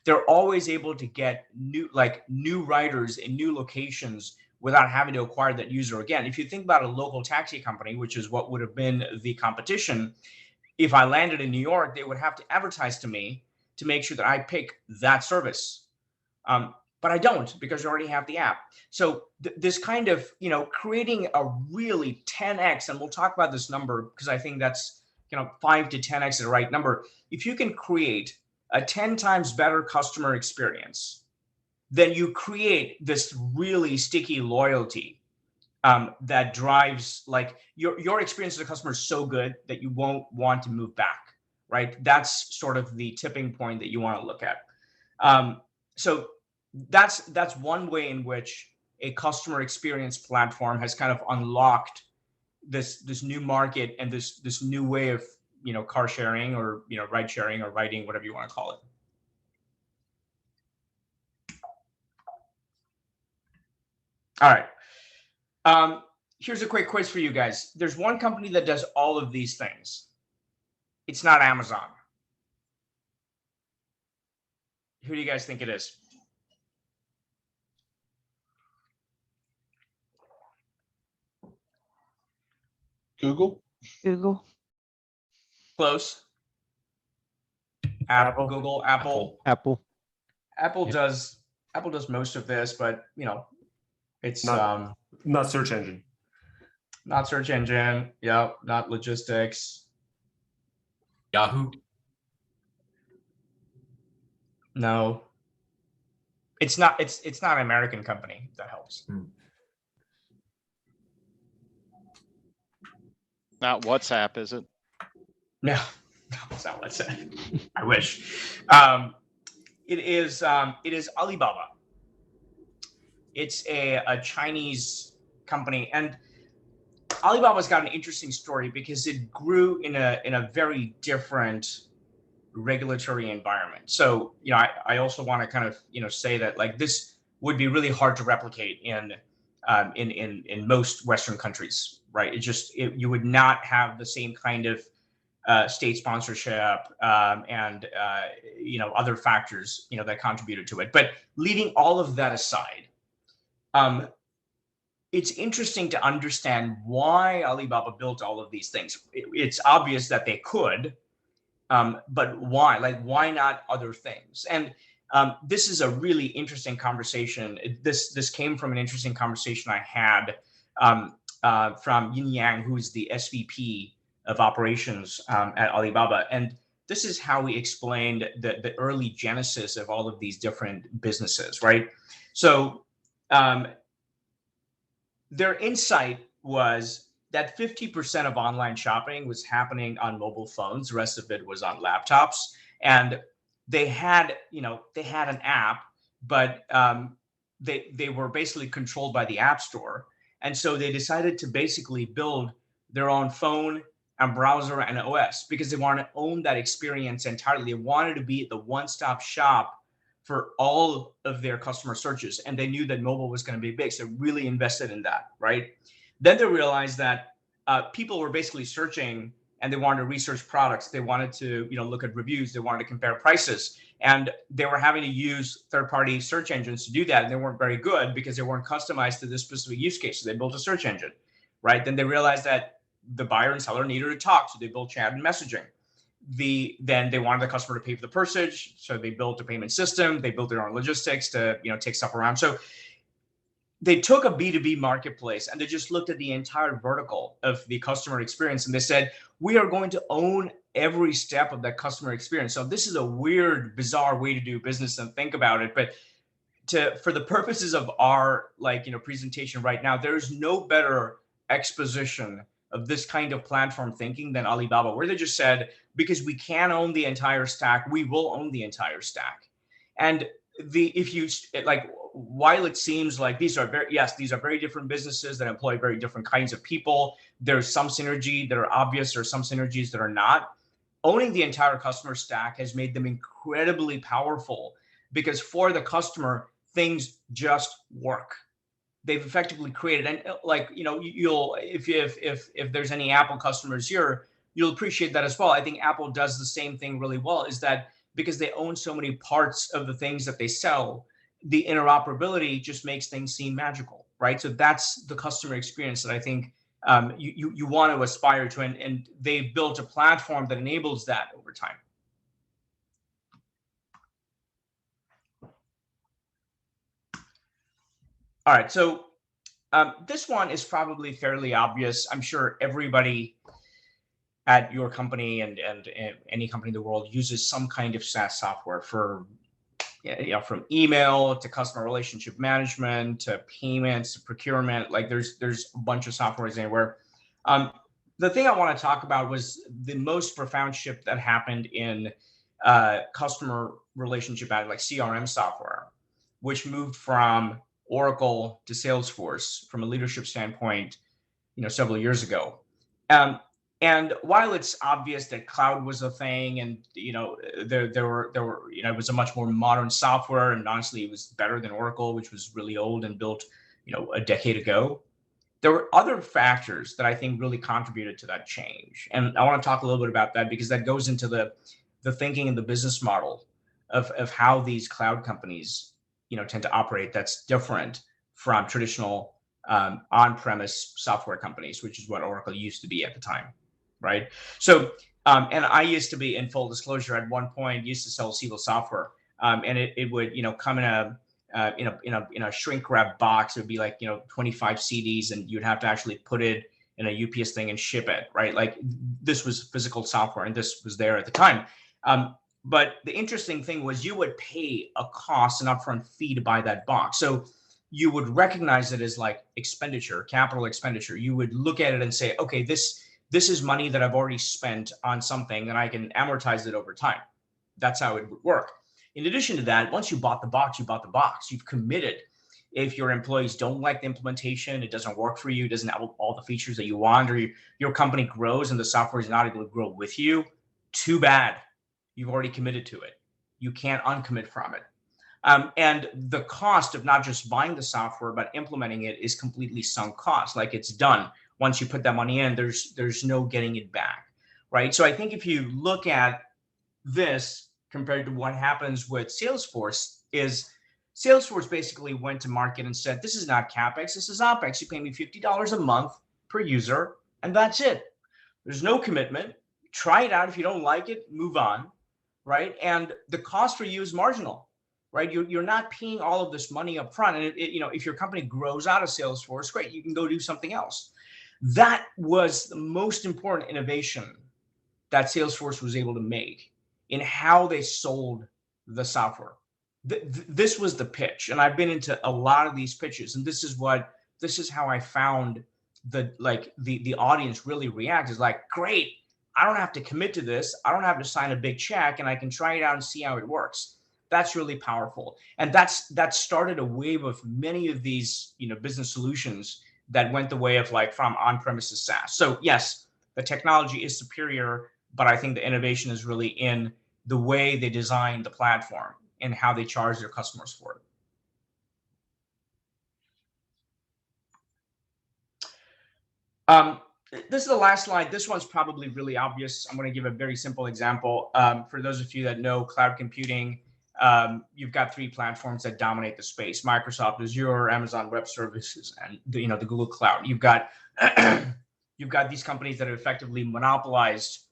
S11: They're always able to get new riders in new locations without having to acquire that user again. If you think about a local taxi company, which is what would have been the competition, if I landed in New York, they would have to advertise to me to make sure that I pick that service. But I don't, because I already have the app. So this kind of, creating a really 10x, and we'll talk about this number because I think that's, 5 to 10x is the right number. If you can create a 10 times better customer experience, then you create this really sticky loyalty that drives, like, your experience as a customer is so good that you won't want to move back, right? That's sort of the tipping point that you want to look at. So that's one way in which a customer experience platform has kind of unlocked this new market and this new way of, car sharing or, ride sharing or riding, whatever you want to call it. All right. Here's a quick quiz for you guys. There's one company that does all of these things. It's not Amazon. Who do you guys think it is?
S8: Google.
S4: Google.
S11: Close.
S1: Apple.
S11: Google, Apple.
S9: Apple.
S11: Does most of this, but it's
S1: not search engine.
S11: Not search engine. Yep. Not logistics.
S10: Yahoo.
S11: No. It's not an American company. That helps.
S7: Not WhatsApp, is it?
S11: No, it's not WhatsApp. I wish. It is Alibaba. It's a Chinese company, and Alibaba's got an interesting story because it grew in a very different regulatory environment. So, I also want to kind of, say that, like, this would be really hard to replicate in most Western countries, right? You would not have the same kind of state sponsorship and other factors that contributed to it. But leaving all of that aside, it's interesting to understand why Alibaba built all of these things. It's obvious that they could, but why? Like, why not other things? And this is a really interesting conversation. This came from an interesting conversation I had from Yin Yang, who's the SVP of operations at Alibaba. And this is how he explained the early genesis of all of these different businesses, right? So their insight was that 50% of online shopping was happening on mobile phones. The rest of it was on laptops. And they had an app, but they were basically controlled by the App Store. And so they decided to basically build their own phone and browser and OS because they wanted to own that experience entirely. They wanted to be the one-stop shop for all of their customer searches. And they knew that mobile was going to be big. So they really invested in that, right? Then they realized that people were basically searching and they wanted to research products. They wanted to, look at reviews. They wanted to compare prices. And they were having to use third-party search engines to do that. And they weren't very good because they weren't customized to this specific use case. So they built a search engine, right? Then they realized that the buyer and seller needed to talk. So they built chat and messaging. Then they wanted the customer to pay for the purchase. So they built a payment system. They built their own logistics to, take stuff around. So they took a B2B marketplace and they just looked at the entire vertical of the customer experience. And they said, we are going to own every step of that customer experience. So this is a weird, bizarre way to do business and think about it. But for the purposes of our presentation right now, there's no better exposition of this kind of platform thinking than Alibaba, where they just said, because we can own the entire stack, we will own the entire stack. And while it seems like these are very different businesses that employ very different kinds of people, there's some synergy that are obvious, or some synergies that are not. Owning the entire customer stack has made them incredibly powerful because for the customer, things just work. They've effectively created, and if there's any Apple customers here, you'll appreciate that as well. I think Apple does the same thing really well, is that because they own so many parts of the things that they sell, the interoperability just makes things seem magical, right? So that's the customer experience that I think you want to aspire to, and they've built a platform that enables that over time. All right, so this one is probably fairly obvious. I'm sure everybody at your company and any company in the world uses some kind of SaaS software for, from email to customer relationship management to payments to procurement. Like there's a bunch of softwares anywhere. The thing I want to talk about was the most profound shift that happened in customer relationship management, like CRM software, which moved from Oracle to Salesforce from a leadership standpoint, several years ago. And while it's obvious that cloud was a thing, and there were it was a much more modern software, and honestly, it was better than Oracle, which was really old and built, a decade ago. There were other factors that I think really contributed to that change, and I want to talk a little bit about that because that goes into the thinking and the business model of how these cloud companies, tend to operate. That's different from traditional on-premise software companies, which is what Oracle used to be at the time, right? So, and I used to be, in full disclosure, at one point used to sell Siebel software, and it would, come in a shrink wrap box. It would be like 25 CDs, and you'd have to actually put it in a UPS thing and ship it, right? Like this was physical software, and this was there at the time. But the interesting thing was you would pay a cost, an upfront fee to buy that box. So you would recognize it as like expenditure, capital expenditure. You would look at it and say, okay, this is money that I've already spent on something, and I can amortize it over time. That's how it would work. In addition to that, once you bought the box, you bought the box. You've committed. If your employees don't like the implementation, it doesn't work for you, it doesn't have all the features that you want, or your company grows and the software is not able to grow with you, too bad. You've already committed to it. You can't uncommit from it. And the cost of not just buying the software, but implementing it is completely sunk cost. Like it's done. Once you put that money in, there's no getting it back, right? So I think if you look at this compared to what happens with Salesforce, is Salesforce basically went to market and said, this is not CapEx, this is OpEx. You pay me $50 a month per user, and that's it. There's no commitment. Try it out. If you don't like it, move on, right? And the cost for you is marginal, right? You're not paying all of this money up front. And if your company grows out of Salesforce, great, you can go do something else. That was the most important innovation that Salesforce was able to make in how they sold the software. This was the pitch. And I've been into a lot of these pitches, and this is how I found the audience really react, is like, great, I don't have to commit to this. I don't have to sign a big check, and I can try it out and see how it works. That's really powerful. And that started a wave of many of these, business solutions that went the way of from on-premises SaaS. So yes, the technology is superior, but I think the innovation is really in the way they design the platform and how they charge their customers for it. This is the last slide. This one's probably really obvious. I'm going to give a very simple example. For those of you that know cloud computing, you've got three platforms that dominate the space: Microsoft Azure, Amazon Web Services, and the Google Cloud. You've got these companies that have effectively monopolized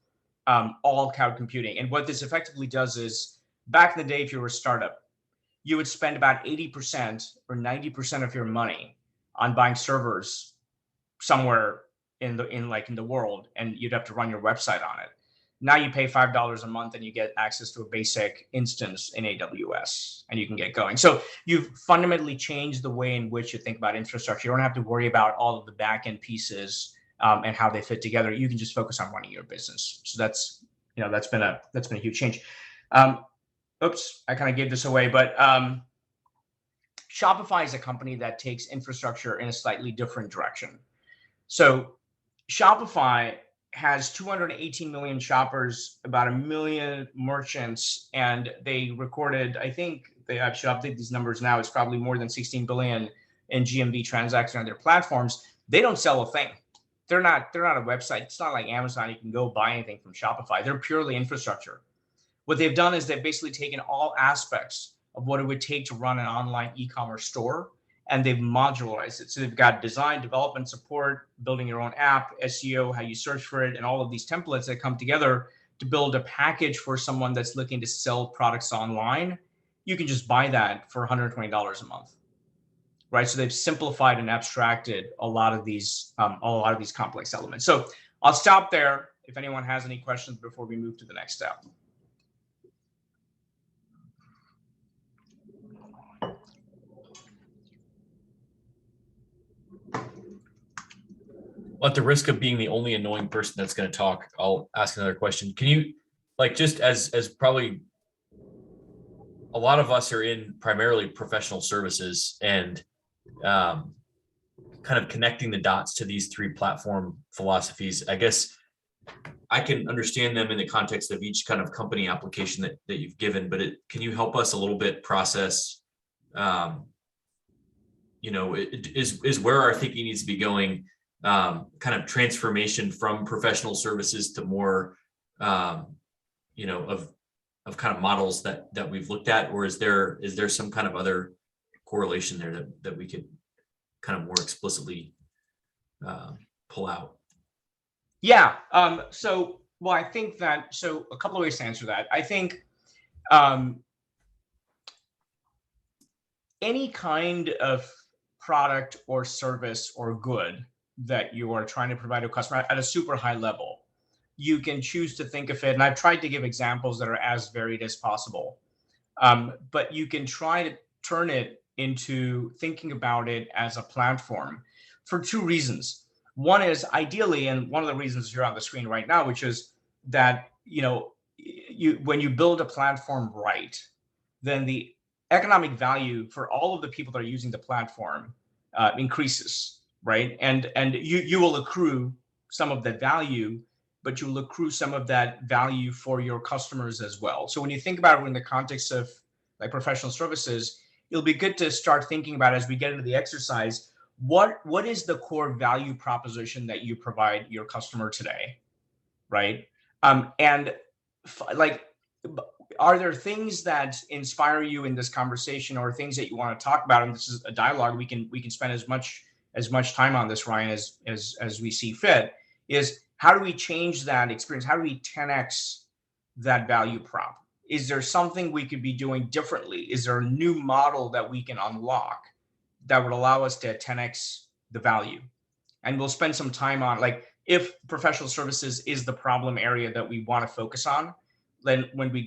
S11: all cloud computing. And what this effectively does is, back in the day, if you were a startup, you would spend about 80% or 90% of your money on buying servers somewhere in the world, and you'd have to run your website on it. Now you pay $5 a month and you get access to a basic instance in AWS, and you can get going. So you've fundamentally changed the way in which you think about infrastructure. You don't have to worry about all of the back-end pieces and how they fit together. You can just focus on running your business. So that's been a huge change. Oops, I kind of gave this away, but Shopify is a company that takes infrastructure in a slightly different direction. So Shopify has 218 million shoppers, about 1 million merchants, and they recorded, I think they actually update these numbers now, it's probably more than 16 billion in GMV transactions on their platforms. They don't sell a thing. They're not a website. It's not like Amazon. You can go buy anything from Shopify. They're purely infrastructure. What they've done is they've basically taken all aspects of what it would take to run an online e-commerce store, and they've modularized it. So they've got design, development, support, building your own app, SEO, how you search for it, and all of these templates that come together to build a package for someone that's looking to sell products online. You can just buy that for $120 a month, right? So they've simplified and abstracted a lot of these complex elements. So I'll stop there if anyone has any questions before we move to the next step.
S10: At the risk of being the only annoying person that's going to talk, I'll ask another question. Can you, like, just as probably a lot of us are in primarily professional services, and kind of connecting the dots to these three platform philosophies, I guess I can understand them in the context of each kind of company application that you've given, but can you help us a little bit process, is where our thinking needs to be going, kind of transformation from professional services to more, of kind of models that we've looked at, or is there some kind of other correlation there that we could kind of more explicitly pull out?
S11: Yeah. So I think that, so a couple of ways to answer that. I think any kind of product or service or good that you are trying to provide to a customer at a super high level, you can choose to think of it, and I've tried to give examples that are as varied as possible, but you can try to turn it into thinking about it as a platform for two reasons. One is ideally, and one of the reasons you're on the screen right now, which is that, when you build a platform right, then the economic value for all of the people that are using the platform increases, right? And you will accrue some of that value, but you will accrue some of that value for your customers as well. So when you think about it in the context of like professional services, it'll be good to start thinking about, as we get into the exercise, what is the core value proposition that you provide your customer today, right? Are there things that inspire you in this conversation, or things that you want to talk about? And this is a dialogue. We can spend as much time on this, Ryan, as we see fit. Is how do we change that experience? How do we 10x that value prop? Is there something we could be doing differently? Is there a new model that we can unlock that would allow us to 10x the value? And we'll spend some time on, like, if professional services is the problem area that we want to focus on, then when we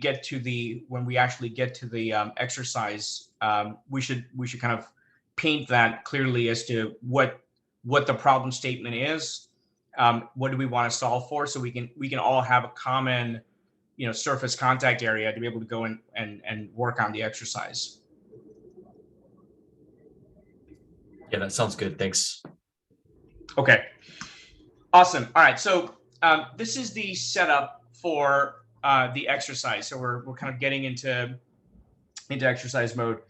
S11: actually get to the exercise, we should kind of paint that clearly as to what the problem statement is. What do we want to solve for, so we can all have a common, surface contact area to be able to go and work on the exercise.
S10: Yeah, that sounds good. Thanks.
S11: Okay. Awesome. All right. So this is the setup for the exercise. So we're kind of getting into exercise mode.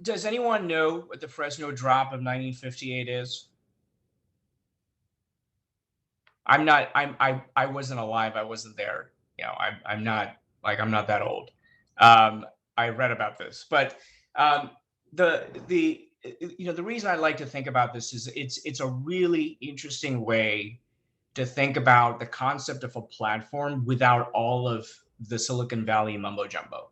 S11: Does anyone know what the Fresno drop of 1958 is? I wasn't alive. I wasn't there. I'm not that old. I read about this, but the reason I like to think about this is it's a really interesting way to think about the concept of a platform without all of the Silicon Valley mumbo jumbo,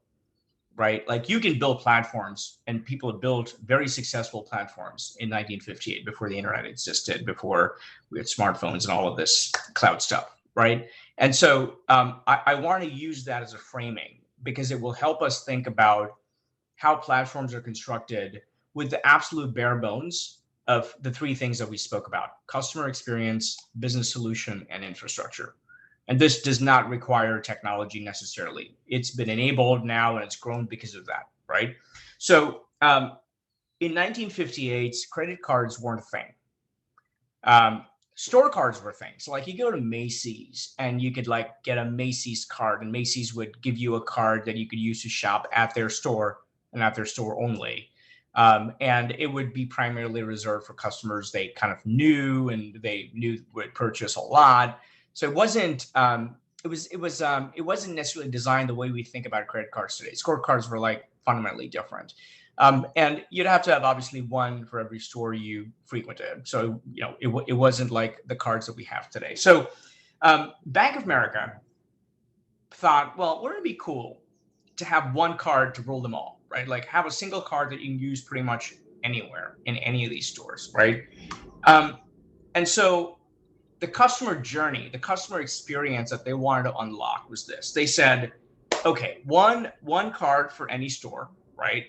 S11: right? Like, you can build platforms, and people have built very successful platforms in 1958 before the internet existed, before we had smartphones and all of this cloud stuff, right? And so I want to use that as a framing, because it will help us think about how platforms are constructed with the absolute bare bones of the three things that we spoke about: customer experience, business solution, and infrastructure. And this does not require technology necessarily. It's been enabled now, and it's grown because of that, right? So in 1958, credit cards weren't a thing. Store cards were things. So, like, you go to Macy's and you could get a Macy's card, and Macy's would give you a card that you could use to shop at their store and at their store only. And it would be primarily reserved for customers they kind of knew, and they knew would purchase a lot. So it wasn't necessarily designed the way we think about credit cards today. Scorecards were fundamentally different. And you'd have to have obviously one for every store you frequented. So, it wasn't like the cards that we have today. So Bank of America thought, well, wouldn't it be cool to have one card to rule them all? right? Like have a single card that you can use pretty much anywhere in any of these stores, right? And so the customer journey, the customer experience that they wanted to unlock was this. They said, okay, one card for any store, right?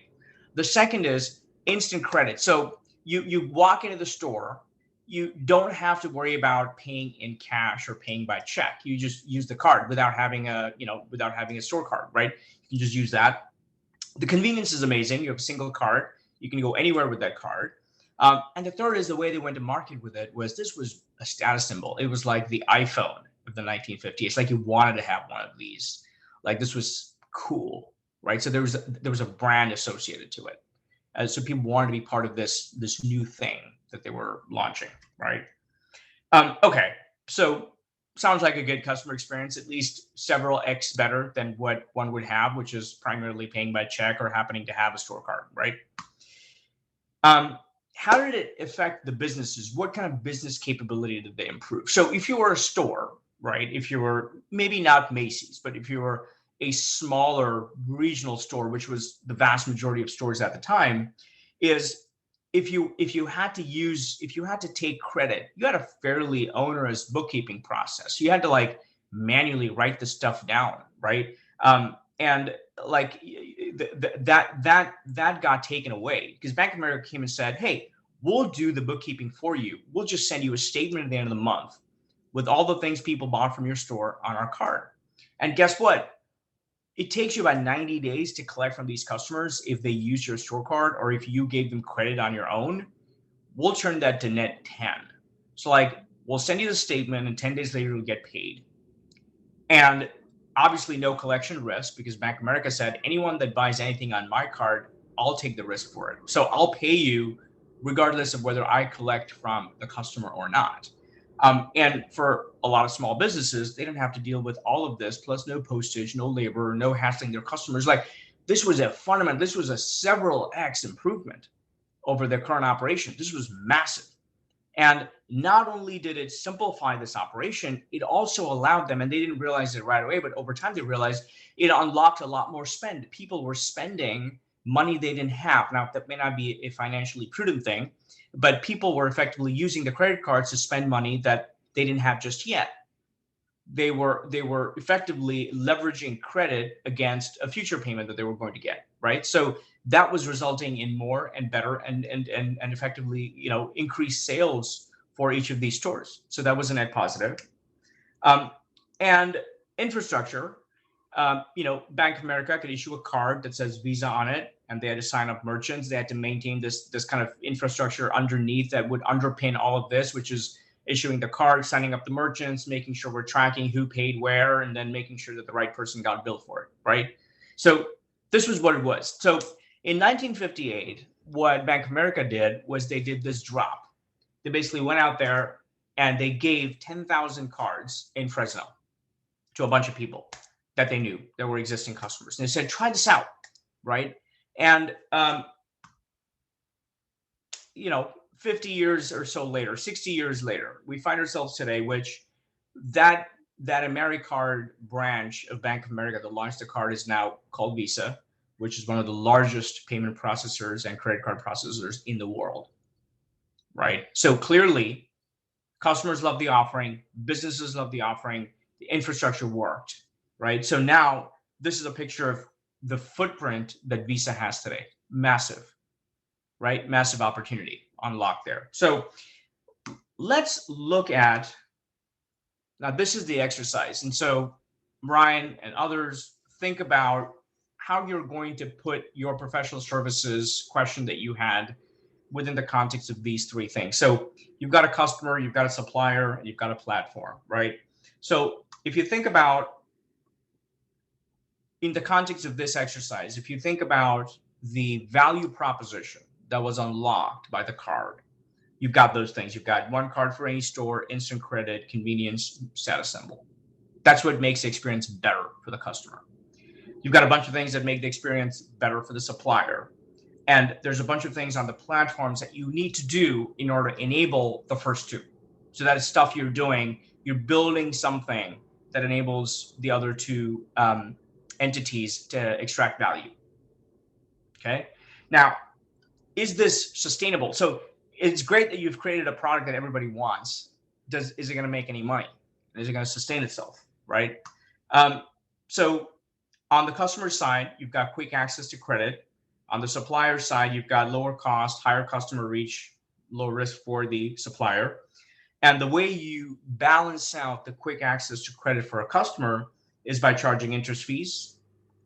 S11: The second is instant credit. So you walk into the store, you don't have to worry about paying in cash or paying by check. You just use the card without having a store card, right? You can just use that. The convenience is amazing. You have a single card. You can go anywhere with that card. And the third is the way they went to market with it was this was a status symbol. It was like the iPhone of the 1950s. It's like you wanted to have one of these. Like this was cool, right? So there was a brand associated to it. So people wanted to be part of this new thing that they were launching, right? Okay, so sounds like a good customer experience, at least several X better than what one would have, which is primarily paying by check or happening to have a store card, right? How did it affect the businesses? What kind of business capability did they improve? So if you were a store, right? If you were maybe not Macy's, but if you were a smaller regional store, which was the vast majority of stores at the time, is if you had to take credit, you had a fairly onerous bookkeeping process. You had to like manually write the stuff down, right? And like that got taken away because Bank of America came and said, hey, we'll do the bookkeeping for you. We'll just send you a statement at the end of the month with all the things people bought from your store on our card. And guess what? It takes you about 90 days to collect from these customers if they use your store card or if you gave them credit on your own. We'll turn that to net 10. So like we'll send you the statement and 10 days later you'll get paid. And obviously no collection risk because Bank of America said anyone that buys anything on my card, I'll take the risk for it. So I'll pay you regardless of whether I collect from the customer or not. And for a lot of small businesses, they didn't have to deal with all of this, plus no postage, no labor, no hassling their customers. Like this was a several X improvement over their current operation. This was massive. And not only did it simplify this operation, it also allowed them, and they didn't realize it right away, but over time they realized it unlocked a lot more spend. People were spending money they didn't have. Now, that may not be a financially prudent thing, but people were effectively using the credit cards to spend money that they didn't have just yet. They were effectively leveraging credit against a future payment that they were going to get, right? So that was resulting in more and better and effectively, increased sales for each of these stores. So that was a net positive. And infrastructure, Bank of America could issue a card that says Visa on it, and they had to sign up merchants. They had to maintain this kind of infrastructure underneath that would underpin all of this, which is issuing the card, signing up the merchants, making sure we're tracking who paid where, and then making sure that the right person got billed for it, right? So this was what it was. So in 1958, what Bank of America did was they did this drop. They basically went out there and they gave 10,000 cards in Fresno to a bunch of people that they knew that were existing customers. And they said, try this out, right? And, 50 years or so later, 60 years later, we find ourselves today, which that AmeriCard branch of Bank of America that launched the card is now called Visa, which is one of the largest payment processors and credit card processors in the world, right? So clearly, customers love the offering, businesses love the offering, the infrastructure worked, right? So now this is a picture of the footprint that Visa has today. Massive, right? Massive opportunity unlocked there. So let's look at, now this is the exercise. And so Ryan and others, think about how you're going to put your professional services question that you had within the context of these three things. So you've got a customer, you've got a supplier, and you've got a platform, right? So if you think about, in the context of this exercise, if you think about the value proposition that was unlocked by the card, you've got those things. You've got one card for any store, instant credit, convenience, status symbol. That's what makes the experience better for the customer. You've got a bunch of things that make the experience better for the supplier. And there's a bunch of things on the platforms that you need to do in order to enable the first two. So that is stuff you're doing. You're building something that enables the other two entities to extract value. Okay. Now, is this sustainable? So it's great that you've created a product that everybody wants. Is it going to make any money? Is it going to sustain itself? Right. So on the customer side, you've got quick access to credit. On the supplier side, you've got lower cost, higher customer reach, low risk for the supplier. And the way you balance out the quick access to credit for a customer is by charging interest fees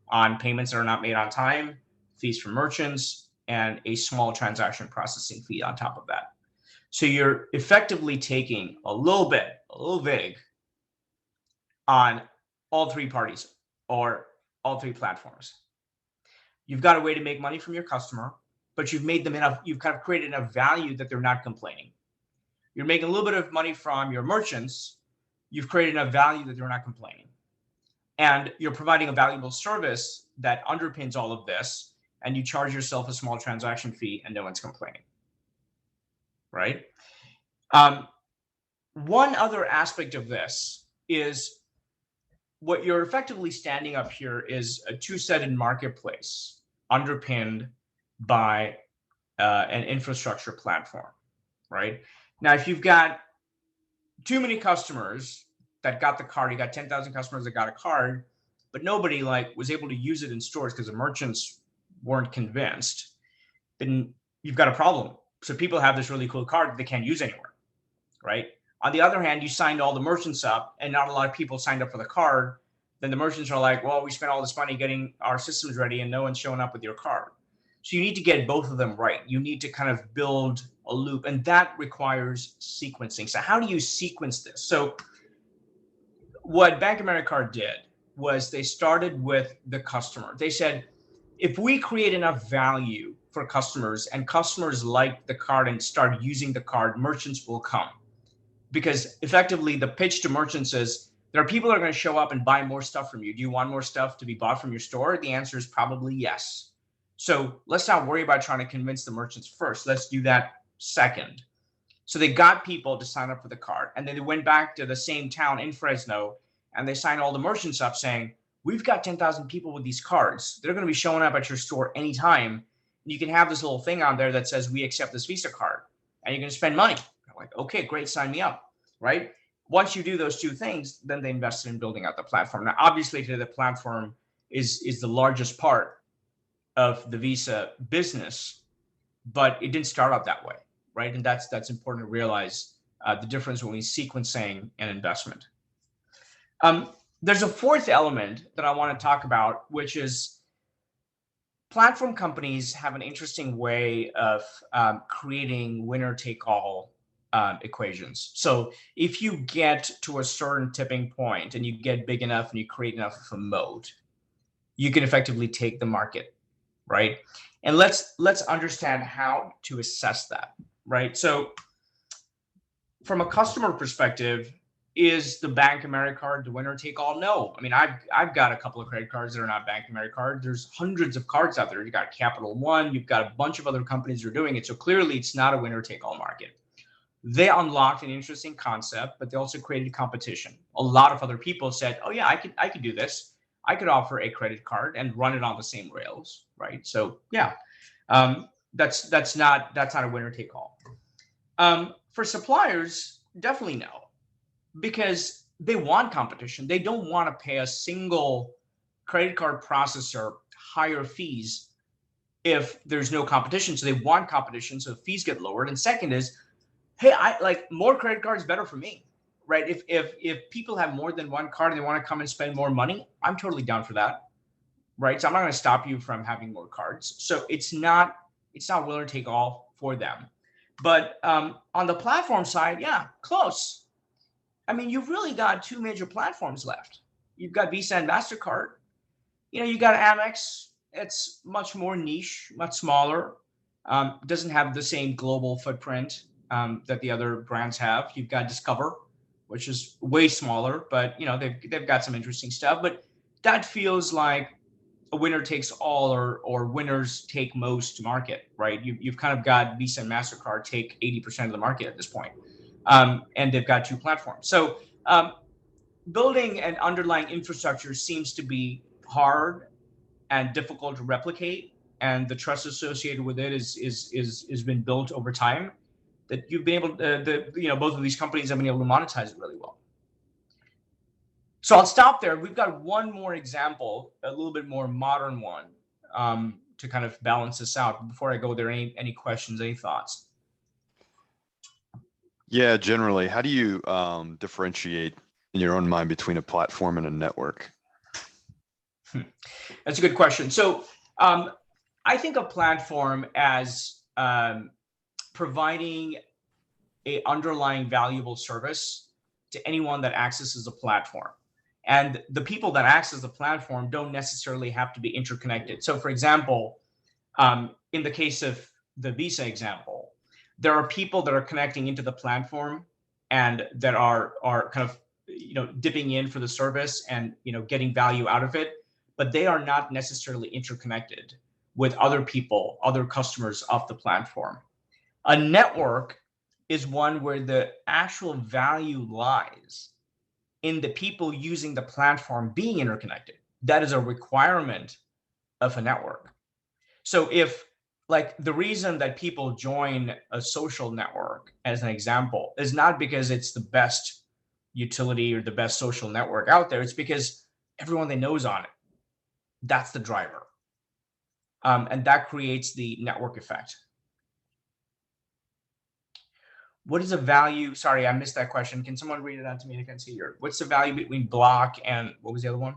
S11: on payments that are not made on time, fees for merchants, and a small transaction processing fee on top of that. So you're effectively taking a little vig on all three parties or all three platforms. You've got a way to make money from your customer, but you've made them enough, you've kind of created enough value that they're not complaining. You're making a little bit of money from your merchants, you've created enough value that they're not complaining. And you're providing a valuable service that underpins all of this, and you charge yourself a small transaction fee and no one's complaining, right? One other aspect of this is what you're effectively standing up here is a two-sided marketplace underpinned by an infrastructure platform, right? Now, if you've got too many customers that got the card, you got 10,000 customers that got a card, but nobody was able to use it in stores because the merchants weren't convinced, then you've got a problem. So people have this really cool card that they can't use anywhere, right? On the other hand, you signed all the merchants up and not a lot of people signed up for the card. Then the merchants are like, well, we spent all this money getting our systems ready and no one's showing up with your card. So you need to get both of them right. You need to kind of build a loop, and that requires sequencing. So how do you sequence this? So what Bank of America did was they started with the customer. They said, if we create enough value for customers and customers like the card and start using the card, merchants will come. Because effectively the pitch to merchants is, there are people that are going to show up and buy more stuff from you. Do you want more stuff to be bought from your store? The answer is probably yes. So let's not worry about trying to convince the merchants first. Let's do that second. So they got people to sign up for the card, and then they went back to the same town in Fresno and they signed all the merchants up saying, we've got 10,000 people with these cards. They're going to be showing up at your store anytime. And you can have this little thing on there that says, we accept this Visa card, and you're going to spend money. I'm like, okay, great, sign me up, right? Once you do those two things, then they invested in building out the platform. Now, obviously, today the platform is the largest part of the Visa business, but it didn't start out that way, right? And that's important to realize the difference between sequencing and investment. There's a fourth element that I want to talk about, which is platform companies have an interesting way of creating winner-take-all equations. So if you get to a certain tipping point and you get big enough and you create enough of a moat, you can effectively take the market, right? And let's understand how to assess that, right? So from a customer perspective, is the Bank of America card the winner take all? No. I mean, I've got a couple of credit cards that are not Bank of America card. There's hundreds of cards out there. You've got Capital One, you've got a bunch of other companies that are doing it. So clearly it's not a winner take all market. They unlocked an interesting concept, but they also created competition. A lot of other people said, oh yeah, I could do this. I could offer a credit card and run it on the same rails, right? So yeah, that's not a winner take all. For suppliers, definitely no. Because they want competition. They don't want to pay a single credit card processor higher fees if there's no competition. So they want competition, so fees get lowered. And second is, hey, I like more credit cards better for me, right? If people have more than one card and they want to come and spend more money, I'm totally down for that, right? So I'm not going to stop you from having more cards. So it's not winner take all for them. But on the platform side, yeah, close. I mean, you've really got two major platforms left. You've got Visa and MasterCard. You got Amex. It's much more niche, much smaller. Doesn't have the same global footprint that the other brands have. You've got Discover, which is way smaller, but they've got some interesting stuff. But that feels like a winner takes all or winners take most market, right? You've kind of got Visa and MasterCard take 80% of the market at this point. And they've got two platforms. So building an underlying infrastructure seems to be hard and difficult to replicate. and the trust associated with it is been built over time, that you've been able to, both of these companies have been able to monetize it really well. So I'll stop there. We've got one more example, a little bit more modern one, to kind of balance this out. Before I go there, any questions, any thoughts?
S6: Yeah, generally, how do you differentiate in your own mind between a platform and a network?
S11: That's a good question. So I think of platform as providing a underlying valuable service to anyone that accesses a platform. And the people that access the platform don't necessarily have to be interconnected. So for example, in the case of the Visa example, there are people that are connecting into the platform and that are kind of dipping in for the service and getting value out of it, but they are not necessarily interconnected with other people, other customers of the platform. A network is one where the actual value lies in the people using the platform being interconnected. That is a requirement of a network. So if, like, the reason that people join a social network, as an example, is not because it's the best utility or the best social network out there, it's because everyone they know is on it. That's the driver. And that creates the network effect. What is the value? Sorry, I missed that question. Can someone read it out to me? I can't see your. What's the value between Block and what was the other one?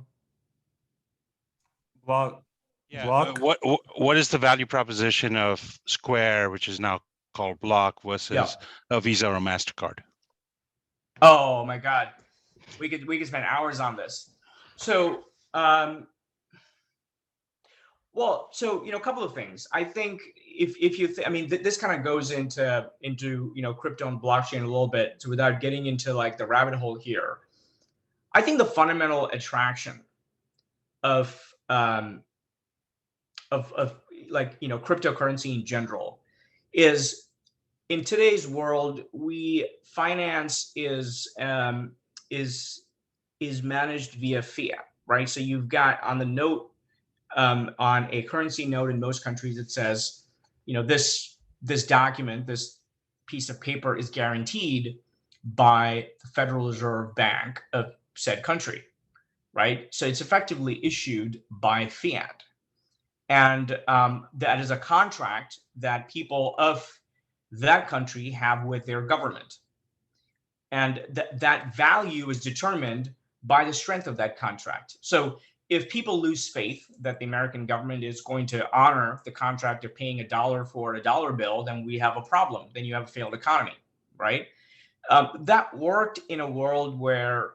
S1: Block.
S12: Yeah.
S1: Block.
S12: What is the value proposition of Square, which is now called Block, versus a Visa or a MasterCard?
S11: Oh my God, we could spend hours on this. So, well, so a couple of things. I think if you, this kind of goes into crypto and blockchain a little bit. So without getting into like the rabbit hole here, I think the fundamental attraction of cryptocurrency in general is, in today's world, finance is managed via fiat, right? So you've got on the note, on a currency note in most countries, it says, this document, this piece of paper is guaranteed by the Federal Reserve Bank of said country, right? So it's effectively issued by fiat. And that is a contract that people of that country have with their government. And that value is determined by the strength of that contract. So if people lose faith that the American government is going to honor the contract of paying $1 for a dollar bill, then we have a problem. Then you have a failed economy, right? That worked in a world where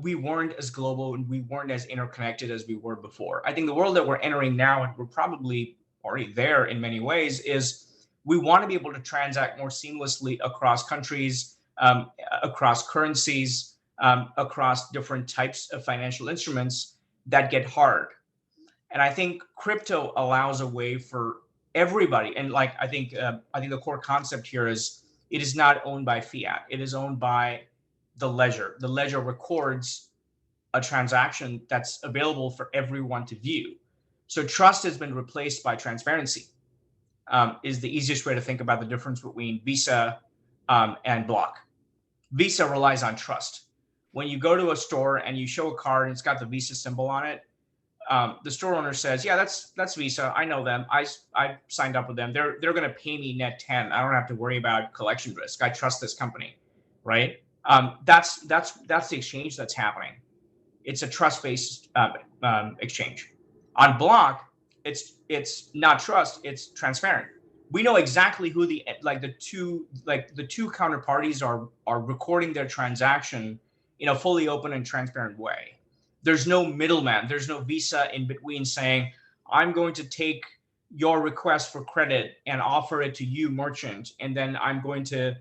S11: we weren't as global and we weren't as interconnected as we were before. I think the world that we're entering now, and we're probably already there in many ways, is we want to be able to transact more seamlessly across countries, across currencies, across different types of financial instruments that get hard. And I think crypto allows a way for everybody. And like, I think the core concept here is it is not owned by fiat. It is owned by the ledger. The ledger records a transaction that's available for everyone to view. So trust has been replaced by transparency, is the easiest way to think about the difference between Visa and Block. Visa relies on trust. When you go to a store and you show a card and it's got the Visa symbol on it, the store owner says, yeah, that's Visa. I know them. I signed up with them. They're going to pay me net 10. I don't have to worry about collection risk. I trust this company, right? That's the exchange that's happening. It's a trust-based exchange. On Block, it's not trust. It's transparent. We know exactly who the two counterparties are recording their transaction in a fully open and transparent way. There's no middleman. There's no Visa in between saying, I'm going to take your request for credit and offer it to you, merchant, and then I'm going to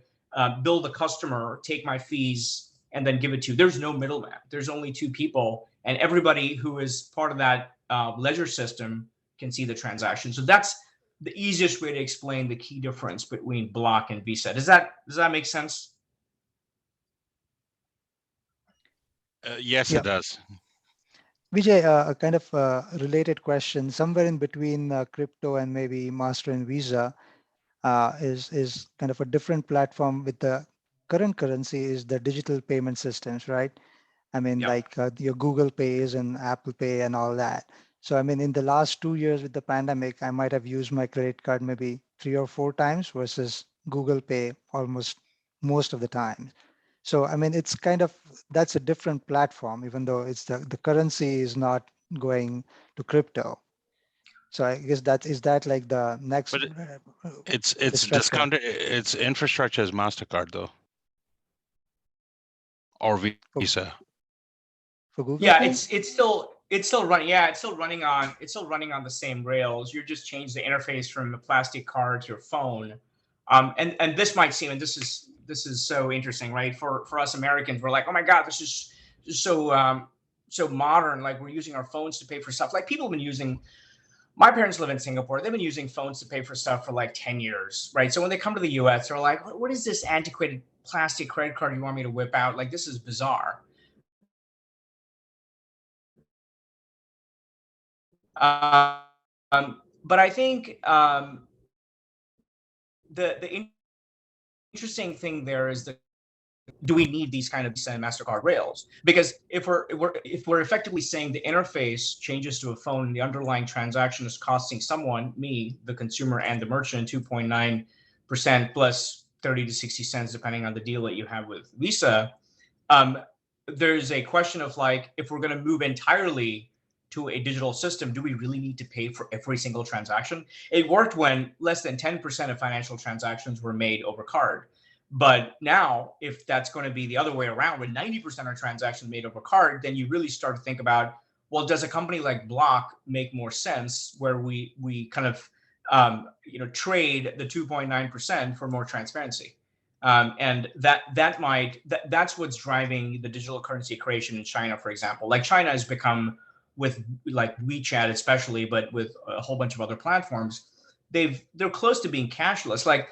S11: bill the customer, take my fees, and then give it to you. There's no middleman. There's only two people, and everybody who is part of that ledger system can see the transaction. So that's the easiest way to explain the key difference between Block and Visa. Does that make sense?
S12: Yes, it does.
S5: Vijay, a kind of related question, somewhere in between crypto and maybe Master and Visa is kind of a different platform with the current currency is the digital payment systems, right? I mean,
S11: Yep.
S5: like your Google Pays and Apple Pay and all that. So, I mean, in the last 2 years with the pandemic, I might have used my credit card maybe 3 or 4 times versus Google Pay almost most of the time. So, I mean, it's kind of, that's a different platform, even though it's the currency is not going to crypto. So I guess is that like the next
S12: But it's
S5: disruptor
S12: discounted. Its infrastructure is MasterCard though, or Visa.
S5: for Google
S11: Yeah,
S5: Pay?
S11: it's still running. Yeah, it's still running on the same rails. You just change the interface from a plastic card to your phone. And this might seem, and this is so interesting, right? For us Americans, we're like, oh my God, this is so modern. Like we're using our phones to pay for stuff. Like people have been using. My parents live in Singapore. They've been using phones to pay for stuff for like 10 years, right? So when they come to the US, they're like, what is this antiquated plastic credit card you want me to whip out? Like, this is bizarre. But I think the interesting thing there is that do we need these kind of Visa and MasterCard rails? Because if we're effectively saying the interface changes to a phone and the underlying transaction is costing someone, me, the consumer and the merchant, 2.9% plus 30 to 60 cents, depending on the deal that you have with Visa, there's a question of like, if we're going to move entirely to a digital system, do we really need to pay for every single transaction? It worked when less than 10% of financial transactions were made over card. But now, if that's going to be the other way around, when 90% of transactions made over card, then you really start to think about, well, does a company like Block make more sense, where we kind of trade the 2.9% for more transparency, and that's what's driving the digital currency creation in China, for example. Like China has become, with like WeChat especially, but with a whole bunch of other platforms, they're close to being cashless. Like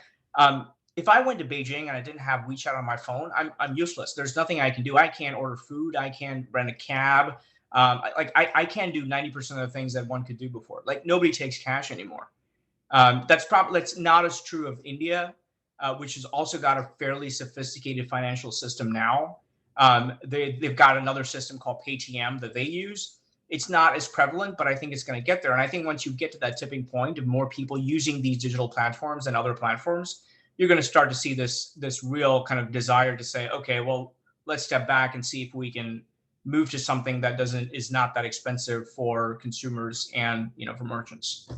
S11: if I went to Beijing and I didn't have WeChat on my phone, I'm useless. There's nothing I can do. I can't order food. I can't rent a cab. I can't do 90% of the things that one could do before. Like nobody takes cash anymore. That's not as true of India, which has also got a fairly sophisticated financial system now. They've got another system called Paytm that they use. It's not as prevalent, but I think it's going to get there. And I think once you get to that tipping point of more people using these digital platforms and other platforms, you're going to start to see this real kind of desire to say, okay, well, let's step back and see if we can move to something that is not that expensive for consumers and for merchants.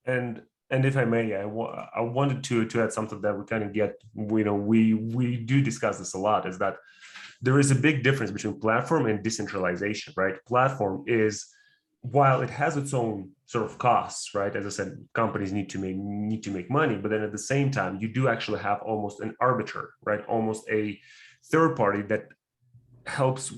S1: And if I may, I wanted to add something that we kind of get. We do discuss this a lot. Is that there is a big difference between platform and decentralization, right? Platform is, while it has its own sort of costs, right? As I said, companies need to make money, but then at the same time, you do actually have almost an arbiter, right? Almost a third party that helps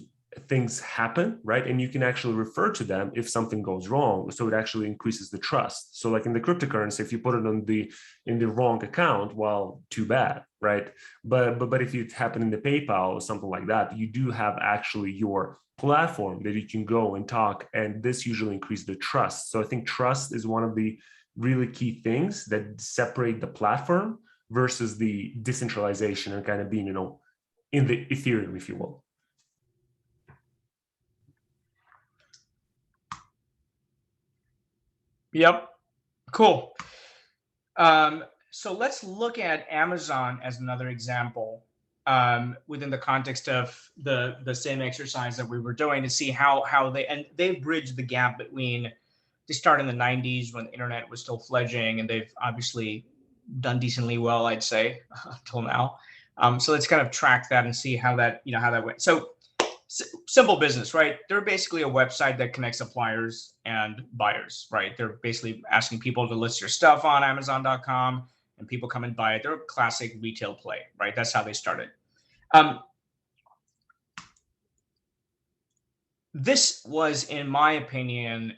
S1: things happen, right? And you can actually refer to them if something goes wrong. So it actually increases the trust. So like in the cryptocurrency, if you put it in the wrong account, well, too bad, right? But if it happened in the PayPal or something like that, you do have actually your platform that you can go and talk, and this usually increases the trust. So I think trust is one of the really key things that separate the platform versus the decentralization and kind of being, in the Ethereum, if you will.
S11: Yep. Cool. So let's look at Amazon as another example within the context of the same exercise that we were doing to see how they've bridged the gap between, they started in the 90s when the internet was still fledgling, and they've obviously done decently well, I'd say, until now. So let's kind of track that and see how that went. So simple business, right? They're basically a website that connects suppliers and buyers, right? They're basically asking people to list your stuff on Amazon.com, and people come and buy it. They're a classic retail play, right? That's how they started. This was, in my opinion,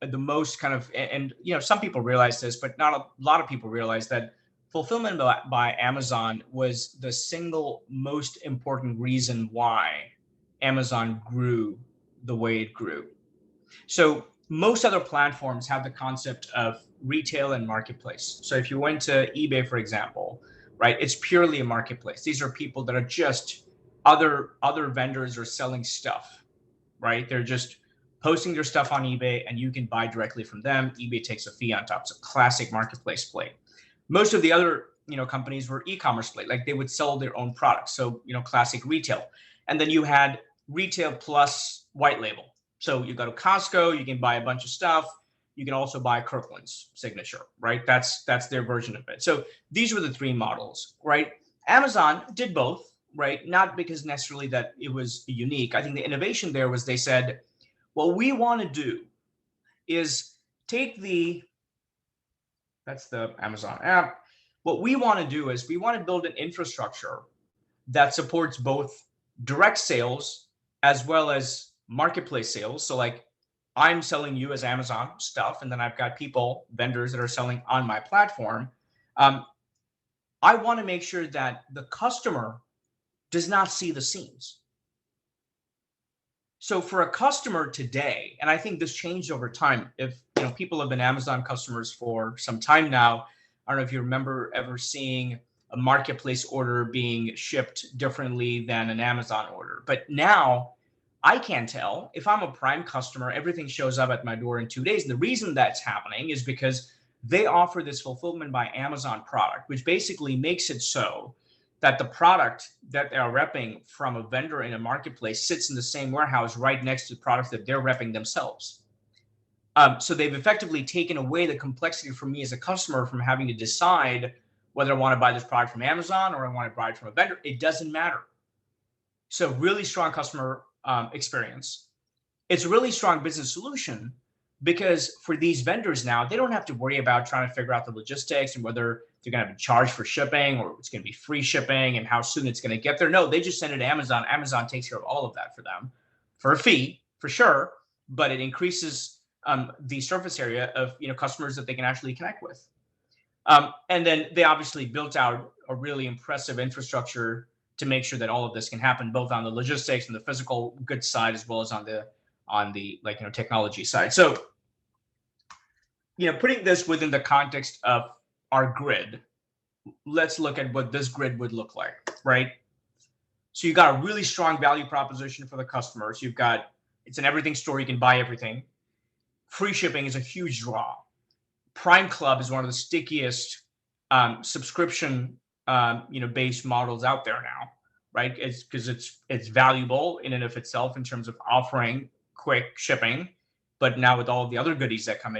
S11: the most kind of, and some people realize this, but not a lot of people realize that fulfillment by Amazon was the single most important reason why Amazon grew the way it grew. So most other platforms have the concept of retail and marketplace. So if you went to eBay, for example, right, it's purely a marketplace. These are people that are just other vendors are selling stuff, right? They're just posting their stuff on eBay and you can buy directly from them. eBay takes a fee on top. It's a classic marketplace play. Most of the other, companies were e-commerce play, like they would sell their own products. So, classic retail. And then you had retail plus white label. So you go to Costco, you can buy a bunch of stuff. You can also buy Kirkland's signature, right? That's their version of it. So these were the three models, right? Amazon did both, right? Not because necessarily that it was unique. I think the innovation there was they said, what we want to do is take that's the Amazon app. What we want to do is we want to build an infrastructure that supports both direct sales as well as marketplace sales. So like I'm selling you as Amazon stuff, and then I've got vendors that are selling on my platform. I want to make sure that the customer does not see the seams. So for a customer today, and I think this changed over time, if people have been Amazon customers for some time now, I don't know if you remember ever seeing a marketplace order being shipped differently than an Amazon order. But now I can tell if I'm a Prime customer, everything shows up at my door in 2 days. The reason that's happening is because they offer this fulfillment by Amazon product, which basically makes it so that the product that they are repping from a vendor in a marketplace sits in the same warehouse right next to the products that they're repping themselves. So they've effectively taken away the complexity for me as a customer from having to decide whether I want to buy this product from Amazon or I want to buy it from a vendor. It doesn't matter. So really strong customer experience. It's a really strong business solution because for these vendors now, they don't have to worry about trying to figure out the logistics and whether they're going to have a charge for shipping or it's going to be free shipping and how soon it's going to get there. No, they just send it to Amazon. Amazon takes care of all of that for them for a fee, for sure, but it increases the surface area of customers that they can actually connect with. And then they obviously built out a really impressive infrastructure to make sure that all of this can happen, both on the logistics and the physical goods side, as well as on the technology side. So, putting this within the context of our grid, let's look at what this grid would look like, right? So you got a really strong value proposition for the customers. It's an everything store. You can buy everything. Free shipping is a huge draw. Prime Club is one of the stickiest subscription based models out there now, right? It's because it's valuable in and of itself in terms of offering quick shipping, but now with all the other goodies that come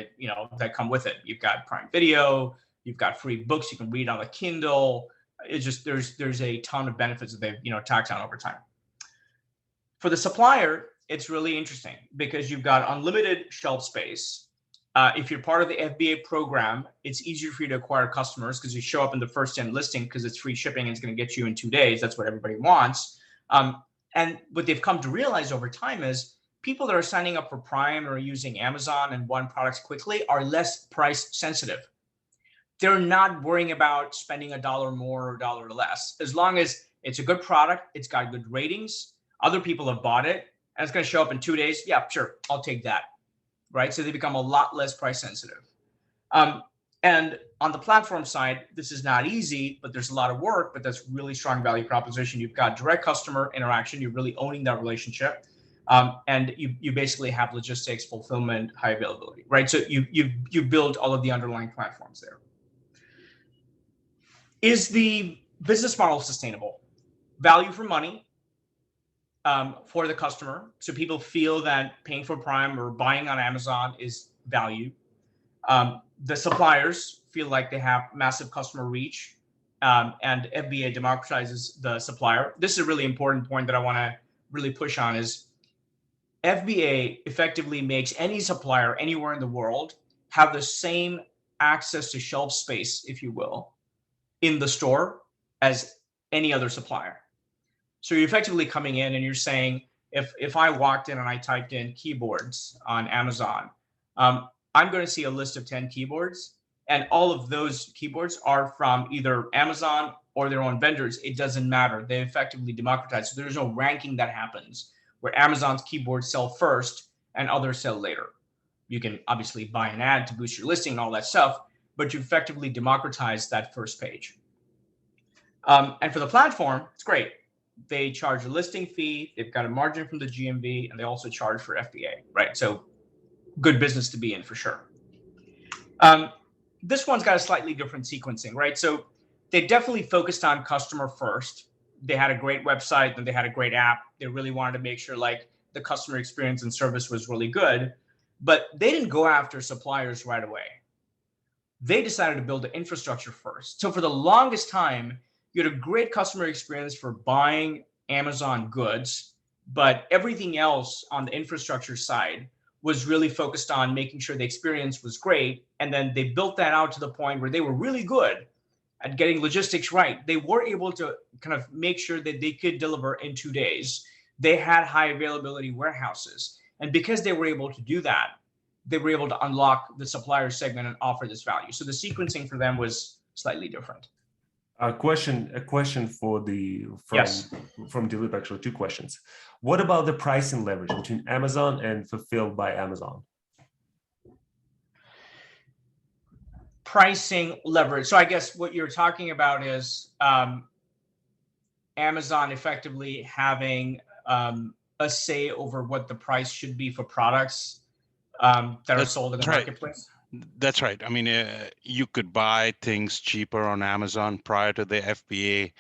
S11: with it, you've got Prime Video, you've got free books you can read on the Kindle. It's just there's a ton of benefits that they've tacked on over time. For the supplier, it's really interesting because you've got unlimited shelf space. If you're part of the FBA program, it's easier for you to acquire customers because you show up in the first 10 listing because it's free shipping and it's going to get you in 2 days. That's what everybody wants. And what they've come to realize over time is people that are signing up for Prime or using Amazon and want products quickly are less price sensitive. They're not worrying about spending $1 more or $1 less. As long as it's a good product, it's got good ratings, other people have bought it, and it's going to show up in 2 days. Yeah, sure, I'll take that. Right? So they become a lot less price sensitive. And on the platform side, this is not easy, but there's a lot of work, but that's really strong value proposition. You've got direct customer interaction. You're really owning that relationship. And you basically have logistics, fulfillment, high availability, right? So you build all of the underlying platforms there. Is the business model sustainable? Value for money for the customer. So people feel that paying for Prime or buying on Amazon is value. The suppliers feel like they have massive customer reach, and FBA democratizes the supplier. This is a really important point that I want to really push on is FBA effectively makes any supplier anywhere in the world have the same access to shelf space, if you will, in the store as any other supplier. So you're effectively coming in and you're saying, if I walked in and I typed in keyboards on Amazon, I'm going to see a list of 10 keyboards, and all of those keyboards are from either Amazon or their own vendors. It doesn't matter. They effectively democratize. So there's no ranking that happens where Amazon's keyboards sell first and others sell later. You can obviously buy an ad to boost your listing and all that stuff, but you effectively democratize that first page. And for the platform, it's great. They charge a listing fee, they've got a margin from the GMV, and they also charge for FBA, right? So good business to be in for sure. This one's got a slightly different sequencing, right? So they definitely focused on customer first. They had a great website, and they had a great app. They really wanted to make sure like the customer experience and service was really good, but they didn't go after suppliers right away. They decided to build the infrastructure first. So for the longest time, you had a great customer experience for buying Amazon goods, but everything else on the infrastructure side was really focused on making sure the experience was great. And then they built that out to the point where they were really good at getting logistics right. They were able to kind of make sure that they could deliver in 2 days. They had high availability warehouses. And because they were able to do that, they were able to unlock the supplier segment and offer this value. So the sequencing for them was slightly different.
S1: A question from Dilip, actually, 2 questions. What about the pricing leverage between Amazon and Fulfilled by Amazon?
S11: Pricing leverage. So I guess what you're talking about is Amazon effectively having a say over what the price should be for products that are sold in the marketplace.
S12: That's right. I mean, you could buy things cheaper on Amazon prior to the FBA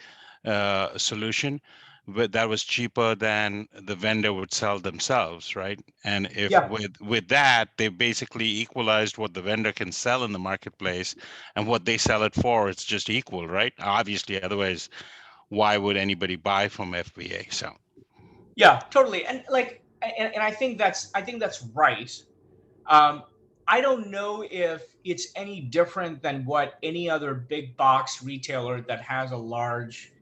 S12: solution, but that was cheaper than the vendor would sell themselves, right? And if with that, they basically equalized what the vendor can sell in the marketplace and what they sell it for. It's just equal, right? Obviously, otherwise, why would anybody buy from FBA? So,
S11: yeah, totally. And like, and I think that's right. I don't know if it's any different than what any other big box retailer that has a large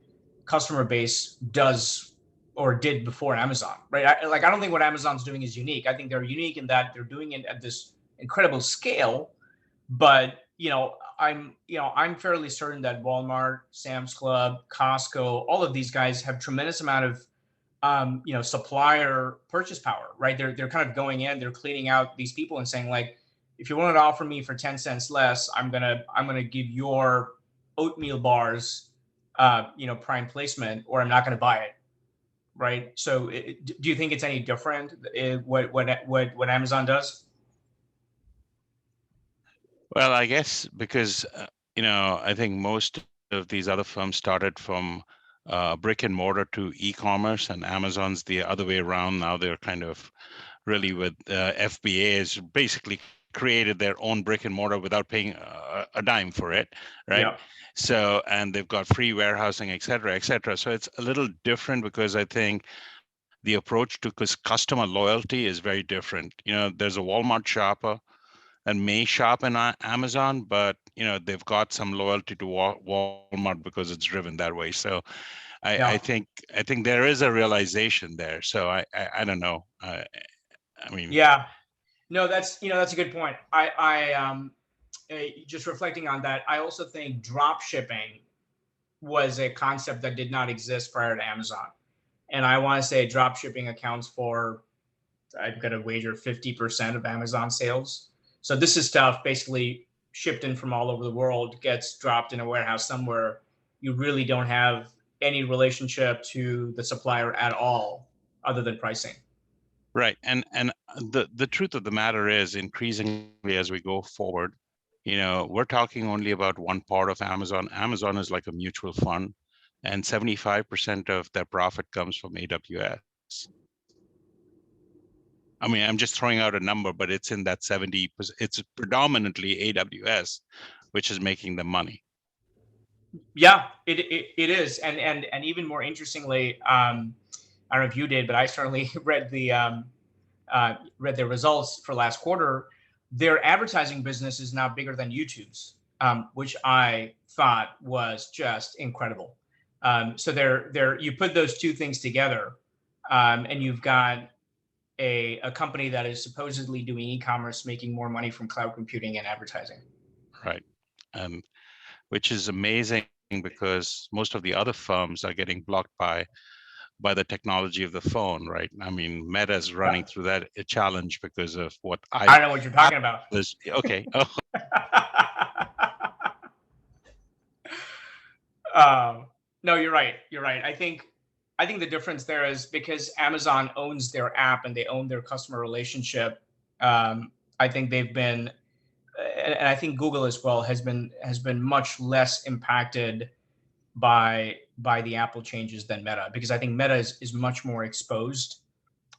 S11: customer base does or did before Amazon, right? I don't think what Amazon's doing is unique. I think they're unique in that they're doing it at this incredible scale. But I'm fairly certain that Walmart, Sam's Club, Costco, all of these guys have tremendous amount of supplier purchase power, right? They're kind of going in, they're cleaning out these people and saying like, if you wanted to offer me for 10 cents less, I'm gonna give your oatmeal bars, prime placement, or I'm not gonna buy it, right? So, do you think it's any different what Amazon does?
S12: Well, I guess because I think most of these other firms started from brick and mortar to e-commerce, and Amazon's the other way around. Now they're kind of really with FBA is basically created their own brick and mortar without paying a dime for it, right? Yeah. So, and they've got free warehousing, et cetera, et cetera. So it's a little different because I think the approach to customer loyalty is very different. There's a Walmart shopper and may shop in Amazon, but they've got some loyalty to Walmart because it's driven that way. So I think there is a realization there. So I don't know. I mean,
S11: yeah. No, that's a good point. I just reflecting on that, I also think drop shipping was a concept that did not exist prior to Amazon. And I want to say drop shipping accounts for, I've got to wager 50% of Amazon sales. So this is stuff basically shipped in from all over the world, gets dropped in a warehouse somewhere. You really don't have any relationship to the supplier at all other than pricing.
S12: Right. And the truth of the matter is, increasingly as we go forward, we're talking only about one part of Amazon. Amazon is like a mutual fund, and 75% of their profit comes from AWS. I mean, I'm just throwing out a number, but it's in that 70%. It's predominantly AWS, which is making the money.
S11: Yeah, it is. And even more interestingly, I don't know if you did, but I certainly read the results for last quarter. Their advertising business is now bigger than YouTube's, which I thought was just incredible. So you put those two things together, and you've got a company that is supposedly doing e-commerce, making more money from cloud computing and advertising.
S12: Right, which is amazing because most of the other firms are getting blocked by by the technology of the phone, right? I mean, Meta is running through that a challenge because of what
S11: I don't know what you're talking about.
S12: Okay. Oh.
S11: No, you're right. You're right. I think the difference there is because Amazon owns their app and they own their customer relationship. I think they've been, and I think Google as well has been much less impacted by the Apple changes than Meta, because I think Meta is much more exposed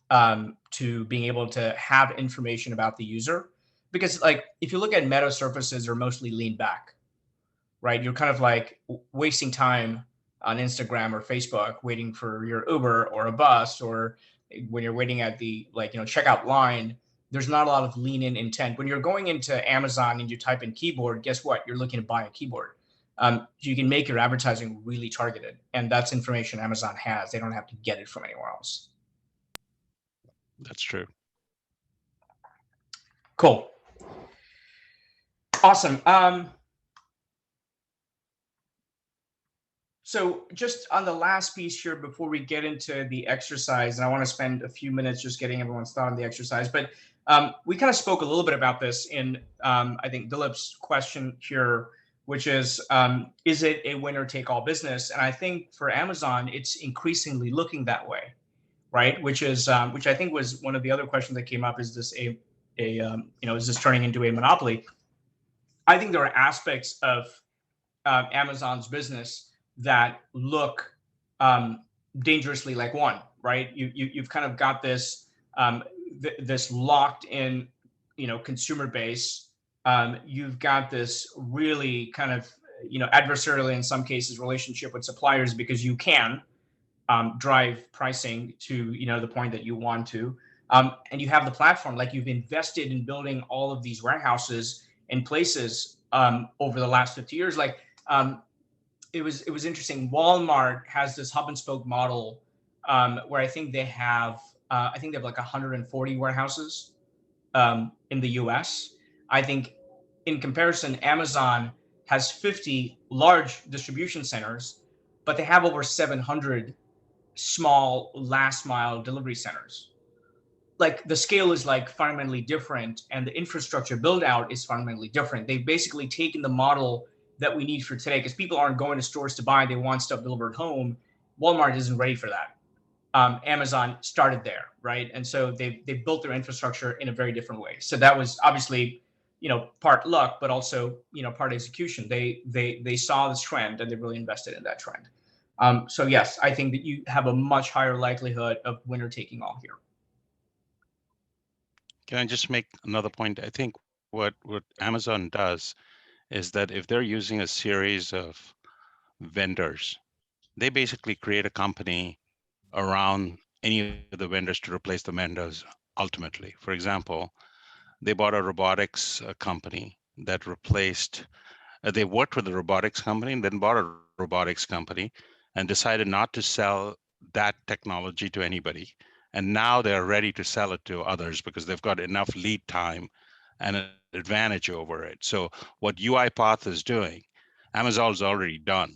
S11: to being able to have information about the user. Because like if you look at Meta surfaces, are mostly lean back, right? You're kind of like wasting time on Instagram or Facebook waiting for your Uber or a bus, or when you're waiting at the checkout line. There's not a lot of lean in intent. When you're going into Amazon and you type in keyboard, guess what? You're looking to buy a keyboard. You can make your advertising really targeted, and that's information Amazon has. They don't have to get it from anywhere else.
S12: That's true.
S11: Cool. Awesome. So just on the last piece here before we get into the exercise, and I want to spend a few minutes just getting everyone's thought on the exercise, but we kind of spoke a little bit about this in, I think, Dilip's question here, which is it a winner-take-all business? And I think for Amazon, it's increasingly looking that way, right? Which is which I think was one of the other questions that came up: is this is this turning into a monopoly? I think there are aspects of Amazon's business that look dangerously like one, right? You've kind of got this this locked in, consumer base. You've got this really kind of, adversarial in some cases relationship with suppliers, because you can drive pricing to, the point that you want to. And you have the platform, like you've invested in building all of these warehouses in places over the last 50 years. Like it was interesting. Walmart has this hub and spoke model where I think they have like 140 warehouses in the US. I think in comparison, Amazon has 50 large distribution centers, but they have over 700 small last mile delivery centers. Like the scale is like fundamentally different, and the infrastructure build out is fundamentally different. They've basically taken the model that we need for today, because people aren't going to stores to buy, they want stuff delivered home. Walmart isn't ready for that. Amazon started there, right? And so they built their infrastructure in a very different way. So that was obviously, part luck, but also, part execution. They saw this trend and they really invested in that trend. So yes, I think that you have a much higher likelihood of winner taking all here.
S12: Can I just make another point? I think what Amazon does is that if they're using a series of vendors, they basically create a company around any of the vendors to replace the vendors ultimately. For example, they bought a robotics company that replaced, they worked with the robotics company and then bought a robotics company and decided not to sell that technology to anybody. And now they're ready to sell it to others because they've got enough lead time and an advantage over it. So what UiPath is doing, Amazon's already done,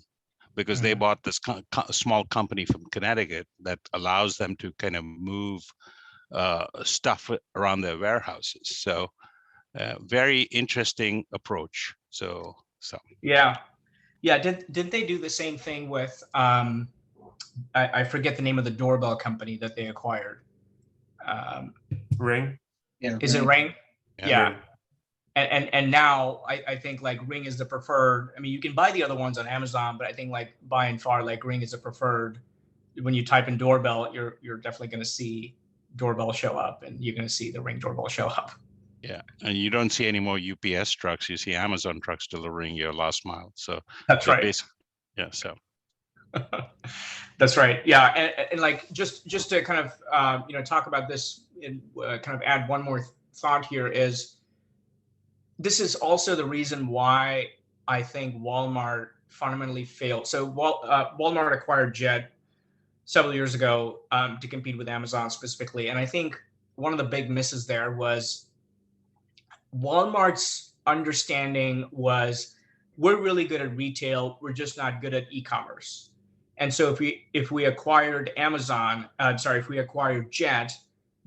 S12: because they bought this small company from Connecticut that allows them to kind of move stuff around their warehouses. So very interesting approach. So
S11: yeah. Did they do the same thing with I forget the name of the doorbell company that they acquired?
S1: Ring.
S8: Yeah,
S11: Is it Ring?
S12: Yeah.
S11: And now I think like Ring is the preferred. I mean, you can buy the other ones on Amazon, but I think like by and far, like Ring is a preferred. When you type in doorbell, you're definitely going to see doorbell show up, and you're going to see the Ring doorbell show up.
S12: Yeah, and you don't see any more UPS trucks. You see Amazon trucks delivering your last mile. So
S11: that's right.
S12: Yeah. So
S11: that's right. Yeah, and like just to kind of talk about this and kind of add one more thought here is. This is also the reason why I think Walmart fundamentally failed. So Walmart acquired Jet several years ago to compete with Amazon specifically. And I think one of the big misses there was Walmart's understanding was we're really good at retail. We're just not good at e-commerce. And so if we acquired Amazon, if we acquired Jet,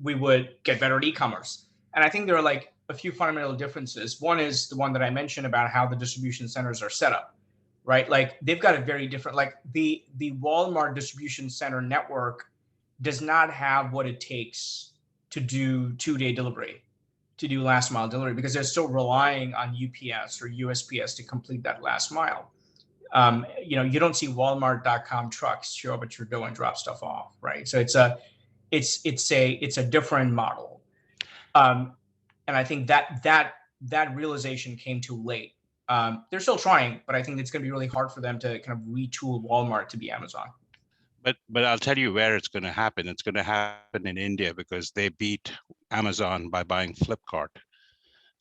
S11: we would get better at e-commerce. And I think there are like a few fundamental differences. One is the one that I mentioned about how the distribution centers are set up, right? Like they've got a very different, like the Walmart distribution center network does not have what it takes to do 2-day delivery, to do last mile delivery, because they're still relying on UPS or USPS to complete that last mile. You don't see Walmart.com trucks show up at your door and drop stuff off, right? So it's a different model, and I think that realization came too late. They're still trying, but I think it's going to be really hard for them to kind of retool Walmart to be Amazon.
S12: But I'll tell you where it's going to happen. It's going to happen in India because they beat Amazon by buying Flipkart.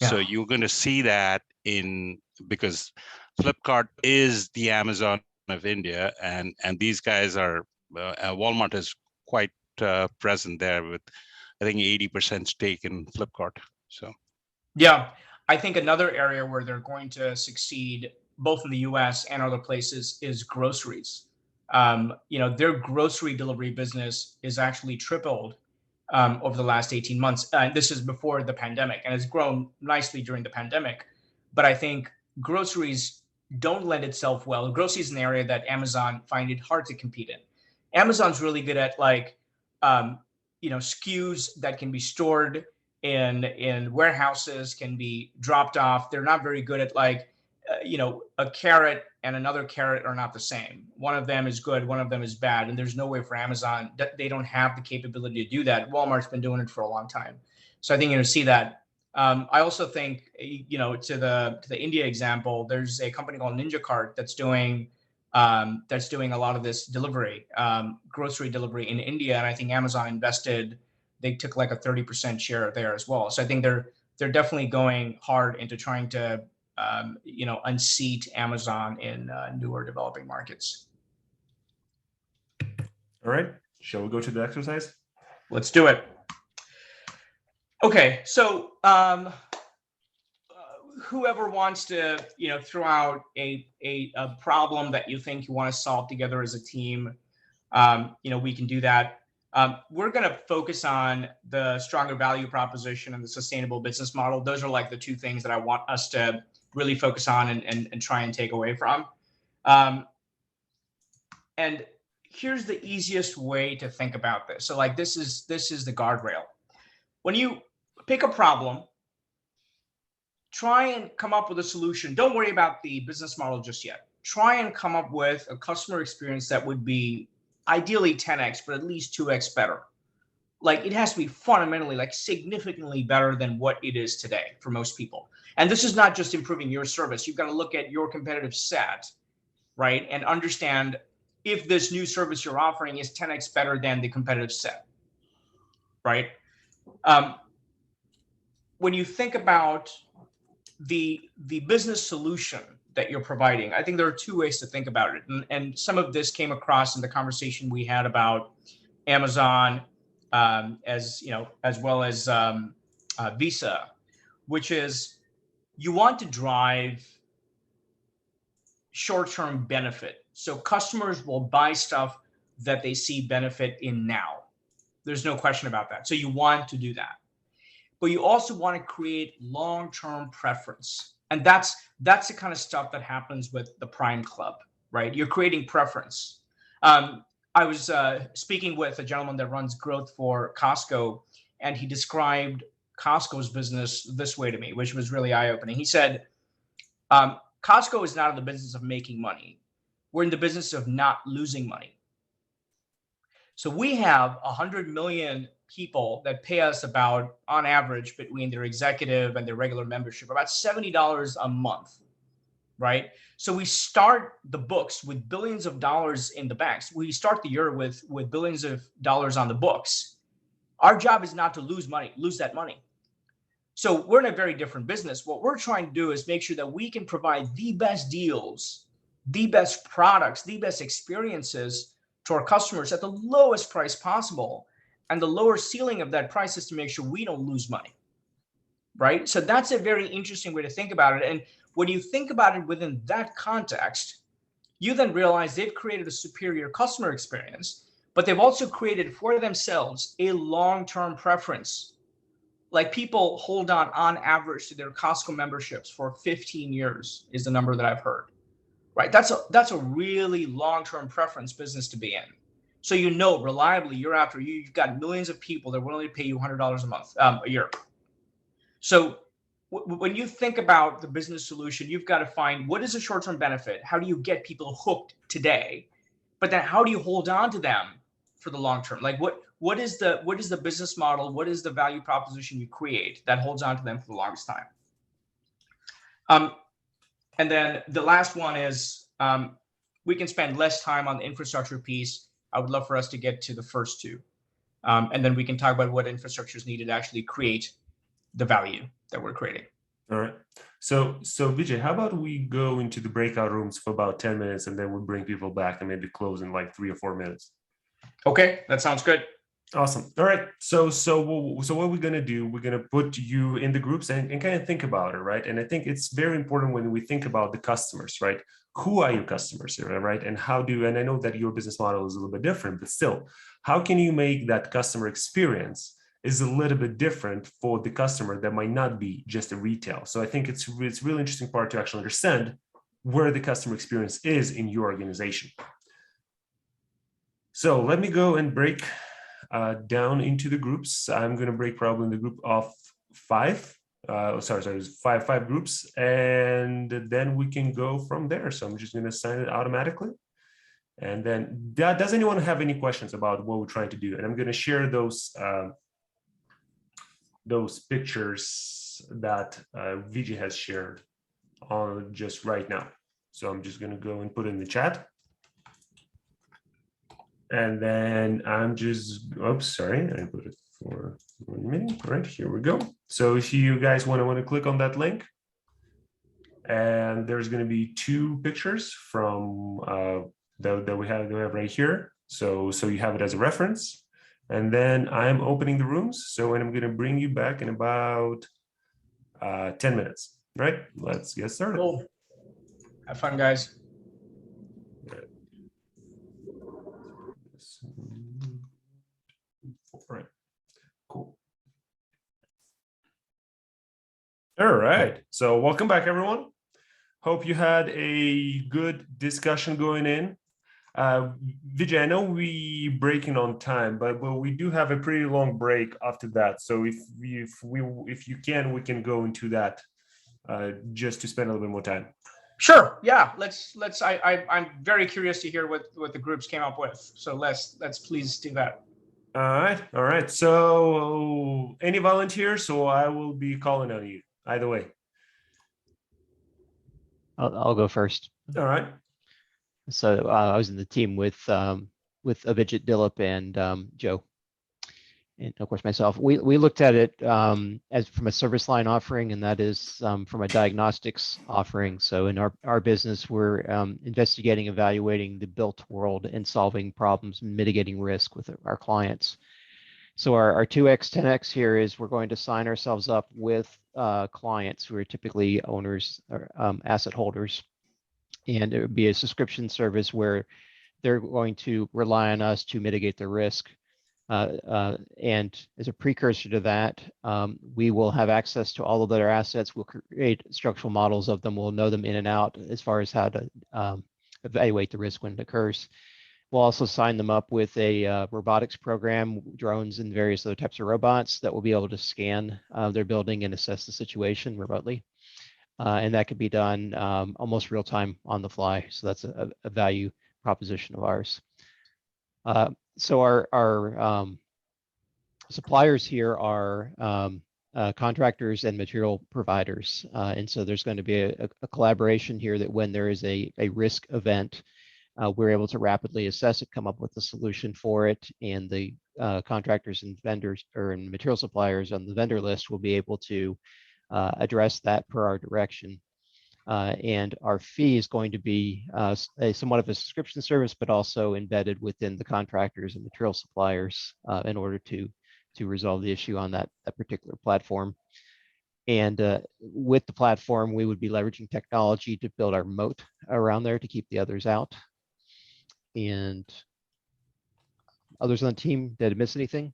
S12: Yeah. So you're going to see that because Flipkart is the Amazon of India, and these guys are Walmart is quite present there with, I think, 80% stake in Flipkart. So
S11: yeah, I think another area where they're going to succeed, both in the U.S. and other places, is groceries. Their grocery delivery business is actually tripled over the last 18 months. This is before the pandemic, and it's grown nicely during the pandemic. But I think groceries don't lend itself well. Groceries is an area that Amazon find it hard to compete in. Amazon's really good at SKUs that can be stored in warehouses, can be dropped off. They're not very good at a carrot and another carrot are not the same. One of them is good, one of them is bad. And there's no way for Amazon, they don't have the capability to do that. Walmart's been doing it for a long time. So I think you're going to see that. I also think, to the India example, there's a company called Ninjacart that's doing a lot of this delivery, grocery delivery in India. And I think Amazon invested, they took like a 30% share there as well. So I think they're definitely going hard into trying to unseat Amazon in newer developing markets.
S1: All right, shall we go to the exercise?
S11: Let's do it. Okay, so whoever wants to, throw out a problem that you think you want to solve together as a team, we can do that. We're going to focus on the stronger value proposition and the sustainable business model. Those are like the two things that I want us to really focus on and try and take away from. And here's the easiest way to think about this. So like this is the guardrail. When you pick a problem, try and come up with a solution. Don't worry about the business model just yet. Try and come up with a customer experience that would be ideally 10x, but at least 2x better. Like it has to be fundamentally, like significantly better than what it is today for most people. And this is not just improving your service. You've got to look at your competitive set, right? And understand if this new service you're offering is 10x better than the competitive set, right? When you think about the business solution that you're providing, I think there are two ways to think about it. And some of this came across in the conversation we had about Amazon, as well as Visa, which is you want to drive short-term benefit. So customers will buy stuff that they see benefit in now. There's no question about that. So you want to do that. But you also want to create long-term preference. And that's the kind of stuff that happens with the Prime Club, right? You're creating preference. I was speaking with a gentleman that runs growth for Costco, and he described Costco's business this way to me, which was really eye-opening. He said, Costco is not in the business of making money. We're in the business of not losing money. So we have 100 million people that pay us about, on average, between their executive and their regular membership, about $70 a month, right? So we start the books with billions of dollars in the banks. We start the year with billions of dollars on the books. Our job is not to lose that money. So we're in a very different business. What we're trying to do is make sure that we can provide the best deals, the best products, the best experiences to our customers at the lowest price possible. And the lower ceiling of that price is to make sure we don't lose money, right? So that's a very interesting way to think about it. And when you think about it within that context, you then realize they've created a superior customer experience, but they've also created for themselves a long-term preference. Like people hold on average to their Costco memberships for 15 years is the number that I've heard, right? That's a really long-term preference business to be in. So you know reliably year after year, you've got millions of people that are willing to pay you $100 a month, a year. So when you think about the business solution, you've got to find what is a short-term benefit? How do you get people hooked today? But then how do you hold on to them for the long term? Like what is the business model? What is the value proposition you create that holds on to them for the longest time? And then the last one is we can spend less time on the infrastructure piece. I would love for us to get to the first two. And then we can talk about what infrastructure is needed to actually create the value that we're creating.
S1: All right. So Vijay, how about we go into the breakout rooms for about 10 minutes and then we'll bring people back and maybe close in like 3 or 4 minutes.
S11: Okay, that sounds good.
S1: Awesome. All right. So what we're going to do, we're going to put you in the groups and kind of think about it, right? And I think it's very important when we think about the customers, right? Who are your customers here, right? And and I know that your business model is a little bit different, but still, how can you make that customer experience is a little bit different for the customer that might not be just a retail? So I think it's really interesting part to actually understand where the customer experience is in your organization. So let me go and break down into the groups. I'm going to break probably in the group of 5. Five groups, and then we can go from there. So I'm just going to sign it automatically. And then does anyone have any questions about what we're trying to do? And I'm going to share those pictures that Vijay has shared on just right now. So I'm just going to go and put it in the chat. And then I'm just, oops, sorry, I put it for 1 minute. All right, here we go. So if you guys want to click on that link, and there's going to be 2 pictures from that we have right here. So you have it as a reference. And then I'm opening the rooms. So I'm going to bring you back in about 10 minutes. All right, let's get started.
S11: Cool. Have fun, guys.
S1: All right, cool. All right, so welcome back, everyone. Hope you had a good discussion going in. Vijay, I know we breaking on time, but we do have a pretty long break after that. So if you can, we can go into that just to spend a little bit more time.
S11: Sure. Yeah. I'm very curious to hear what the groups came up with. So let's please do that.
S1: All right. So any volunteers? So I will be calling on you either way.
S9: I'll go first.
S1: All right.
S9: So I was in the team with Avijit, Dilip, and Joe, and of course myself. We looked at it as from a service line offering, and that is from a diagnostics offering. So in our business, we're investigating, evaluating the built world and solving problems, mitigating risk with our clients. So our 2x, 10x here is we're going to sign ourselves up with clients who are typically owners or asset holders. And it would be a subscription service where they're going to rely on us to mitigate the risk. And as a precursor to that, we will have access to all of their assets. We'll create structural models of them. We'll know them in and out as far as how to evaluate the risk when it occurs. We'll also sign them up with a robotics program, drones and various other types of robots that will be able to scan their building and assess the situation remotely. And that could be done almost real time on the fly. So that's a value proposition of ours. So our suppliers here are contractors and material providers. And so there's going to be a collaboration here that when there is a risk event, we're able to rapidly assess it, come up with a solution for it, and the contractors and vendors or material suppliers on the vendor list will be able to address that per our direction. And our fee is going to be somewhat of a subscription service, but also embedded within the contractors and material suppliers in order to resolve the issue on that particular platform. And with the platform, we would be leveraging technology to build our moat around there to keep the others out. And others on the team, did I miss anything?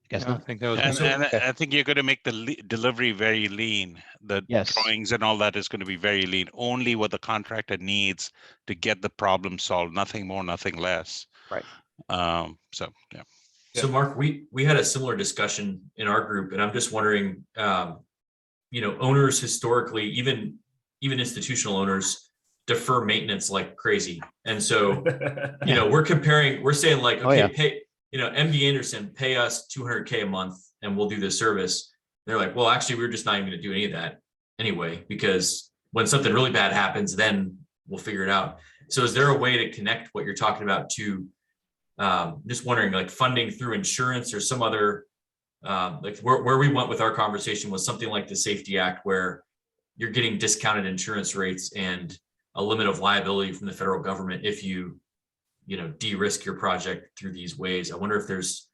S9: Guess
S12: No, I
S9: not.
S12: think that was
S10: Yeah,
S12: good.
S10: so-
S12: And I think you're going to make the delivery very lean. The
S9: Yes.
S12: drawings and all that is going to be very lean. Only what the contractor needs to get the problem solved. Nothing more, nothing less.
S9: Right.
S12: So yeah.
S10: So Mark, we had a similar discussion in our group, and I'm just wondering, owners historically, even institutional owners, defer maintenance like crazy. And so, we're saying like,
S9: Oh,
S10: okay,
S9: yeah.
S10: pay, MD Anderson, pay us $200K a month and we'll do this service. They're like, well, actually, we're just not even gonna do any of that anyway, because when something really bad happens, then we'll figure it out. So is there a way to connect what you're talking about to, just wondering, like funding through insurance or some other, like where we went with our conversation was something like the Safety Act, where you're getting discounted insurance rates and a limit of liability from the federal government if you de-risk your project through these ways. I wonder if there's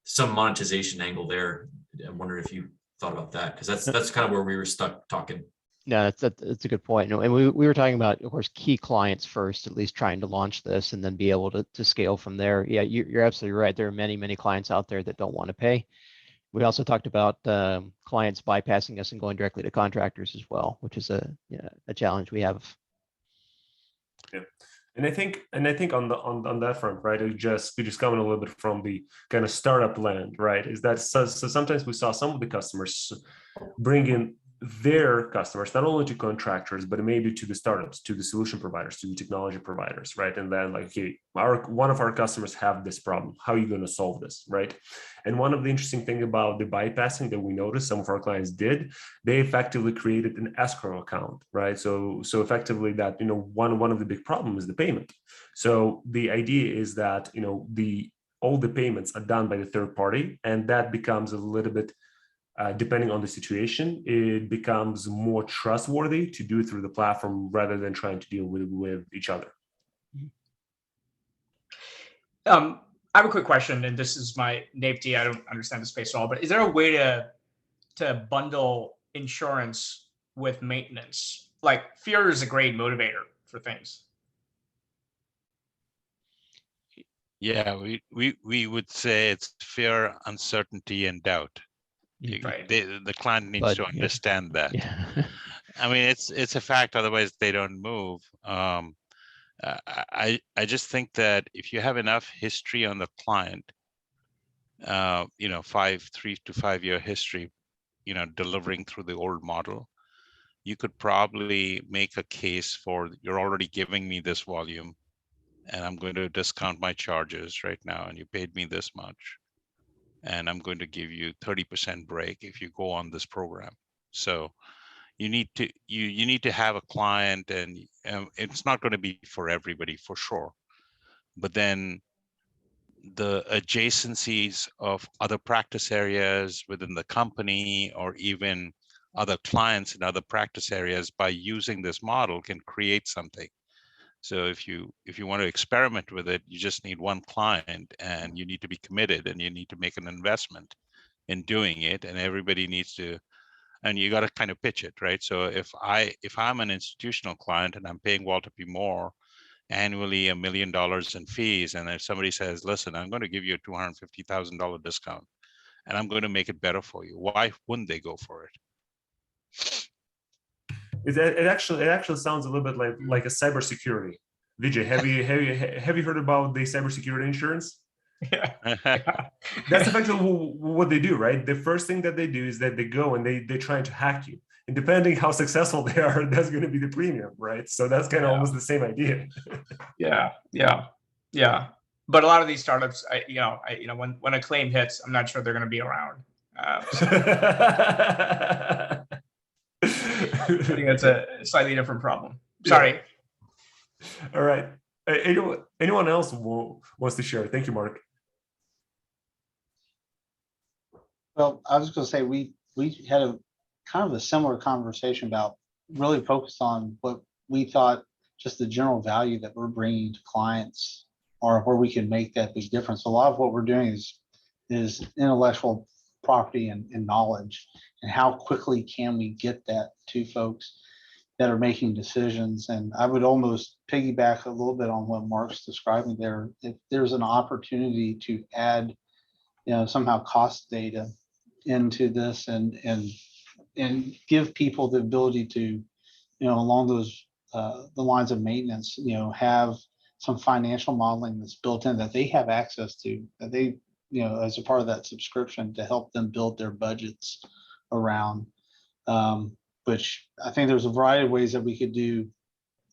S10: some monetization angle there. I wonder if you thought about that, because that's kind of where we were stuck talking.
S9: No, that's a good point. And we were talking about, of course, key clients first, at least trying to launch this and then be able to scale from there. Yeah, you're absolutely right. There are many, many clients out there that don't want to pay. We also talked about clients bypassing us and going directly to contractors as well, which is a challenge we have.
S1: Yeah. And I think on that front, right, we just coming a little bit from the kind of startup land, right, is that so sometimes we saw some of the customers bring in their customers, not only to contractors, but maybe to the startups, to the solution providers, to the technology providers, right? And then like, okay, one of our customers have this problem. How are you going to solve this, right? And one of the interesting thing about the bypassing that we noticed some of our clients did, they effectively created an escrow account, right? So effectively that, one of the big problems is the payment. So the idea is that, all the payments are done by the third party, and that becomes a little bit, depending on the situation, it becomes more trustworthy to do it through the platform rather than trying to deal with each other.
S11: I have a quick question, and this is my NAPD. I don't understand the space at all, but is there a way to bundle insurance with maintenance? Like, fear is a great motivator for things.
S12: Yeah, we would say it's fear, uncertainty, and doubt.
S11: Right.
S12: The client needs to understand that.
S9: Yeah.
S12: I mean, it's a fact. Otherwise, they don't move. I just think that if you have enough history on the client, 3 to 5 year history, delivering through the old model, you could probably make a case for, you're already giving me this volume, and I'm going to discount my charges right now, and you paid me this much, and I'm going to give you 30% break if you go on this program. So you need to have a client, and it's not going to be for everybody for sure, but then the adjacencies of other practice areas within the company, or even other clients in other practice areas, by using this model can create something. So if you want to experiment with it, you just need one client, and you need to be committed, and you need to make an investment in doing it, and everybody needs to, and you got to kind of pitch it, right? So if I'm an institutional client and I'm paying Walter P. Moore annually $1 million in fees, and if somebody says, listen, I'm going to give you a $250,000 discount, and I'm going to make it better for you, why wouldn't they go for it?
S1: It actually sounds a little bit like a cybersecurity. Vijay, have you heard about the cybersecurity insurance?
S11: Yeah.
S1: That's effectively what they do, right? The first thing that they do is that they go and they try to hack you. And depending how successful they are, that's going to be the premium, right? So that's kind of almost the same idea.
S11: Yeah. But a lot of these startups, when a claim hits, I'm not sure they're going to be around. I think that's a slightly different problem. Sorry.
S1: Yeah. All right. Anyone else wants to share? Thank you, Mark.
S8: Well, I was going to say we had a kind of a similar conversation about really focused on what we thought just the general value that we're bringing to clients, or where we can make that big difference. A lot of what we're doing is is intellectual property and knowledge, and how quickly can we get that to folks that are making decisions. And I would almost piggyback a little bit on what Mark's describing there. If there's an opportunity to add, somehow cost data into this and give people the ability to, along those the lines of maintenance, have some financial modeling that's built in that they have access to, that they, as a part of that subscription to help them build their budgets around, which I think there's a variety of ways that we could do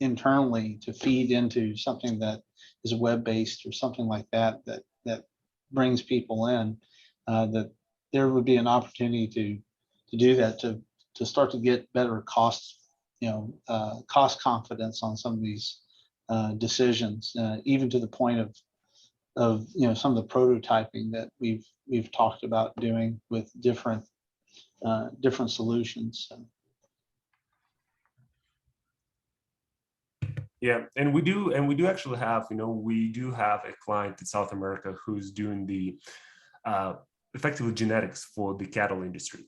S8: internally to feed into something that is web-based or something like that, that brings people in, that there would be an opportunity to do that, to start to get better cost confidence on some of these decisions, even to the point of some of the prototyping that we've talked about doing with different solutions. So.
S1: Yeah, and we do actually have, we do have a client in South America who's doing the effectively genetics for the cattle industry.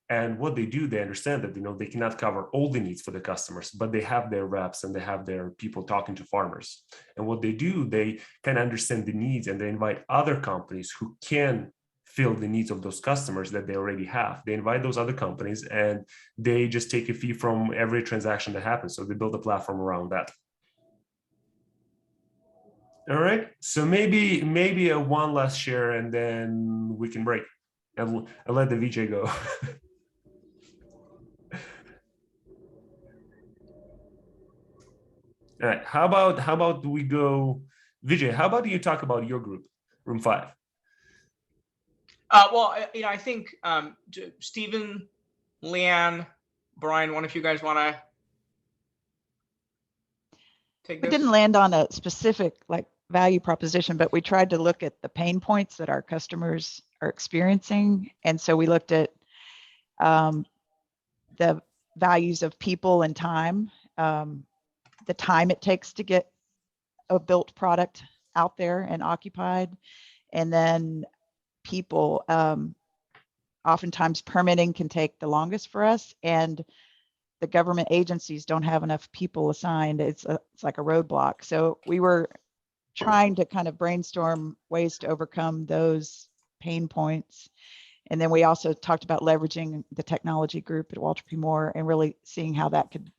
S1: And what they do, they understand that, they cannot cover all the needs for the customers, but they have their reps and they have their people talking to farmers. And what they do, they kind of understand the needs, and they invite other companies who can fill the needs of those customers that they already have. They invite those other companies and they just take a fee from every transaction that happens. So they build a platform around that. All right, so maybe a one last share and then we can break and let the VJ go. All right, how about we go, Vijay, how about you talk about your group, Room 5?
S11: Well, I think Stephen, Leanne, Brian, one of you guys want to take this?
S4: We didn't land on a specific value proposition, but we tried to look at the pain points that our customers are experiencing. And so we looked at the values of people and time, the time it takes to get a built product out there and occupied, and then people. Oftentimes permitting can take the longest for us, and the government agencies don't have enough people assigned. It's like a roadblock. So we were trying to kind of brainstorm ways to overcome those pain points. And then we also talked about leveraging the technology group at Walter P. Moore and really seeing how that could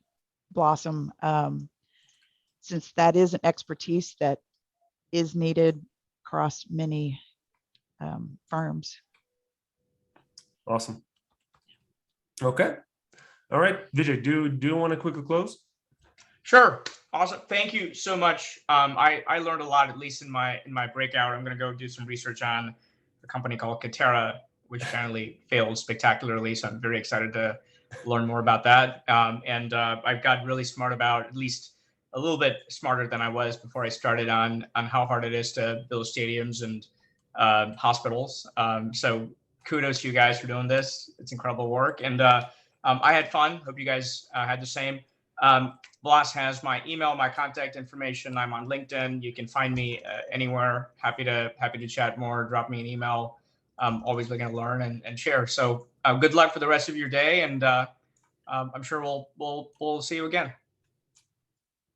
S4: blossom, since that is an expertise that is needed across many firms.
S1: Awesome. Okay. All right, Vijay, do you want to quickly close?
S11: Sure. Awesome. Thank you so much. I learned a lot, at least in my breakout. I'm going to go do some research on a company called Katerra, which apparently failed spectacularly. So I'm very excited to learn more about that. And I've got really smart about, at least a little bit smarter than I was before I started, on how hard it is to build stadiums and hospitals. So kudos to you guys for doing this. It's incredible work. And I had fun. Hope you guys had the same. Blas has my email, my contact information. I'm on LinkedIn. You can find me anywhere. Happy to chat more. Drop me an email. Always looking to learn and share. So good luck for the rest of your day, and I'm sure we'll see you again.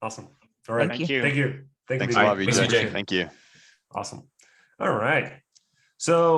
S1: Awesome. All right.
S4: Thank you.
S1: Thank you.
S6: Thanks a lot, VJ. Thank you.
S1: Awesome. All right. So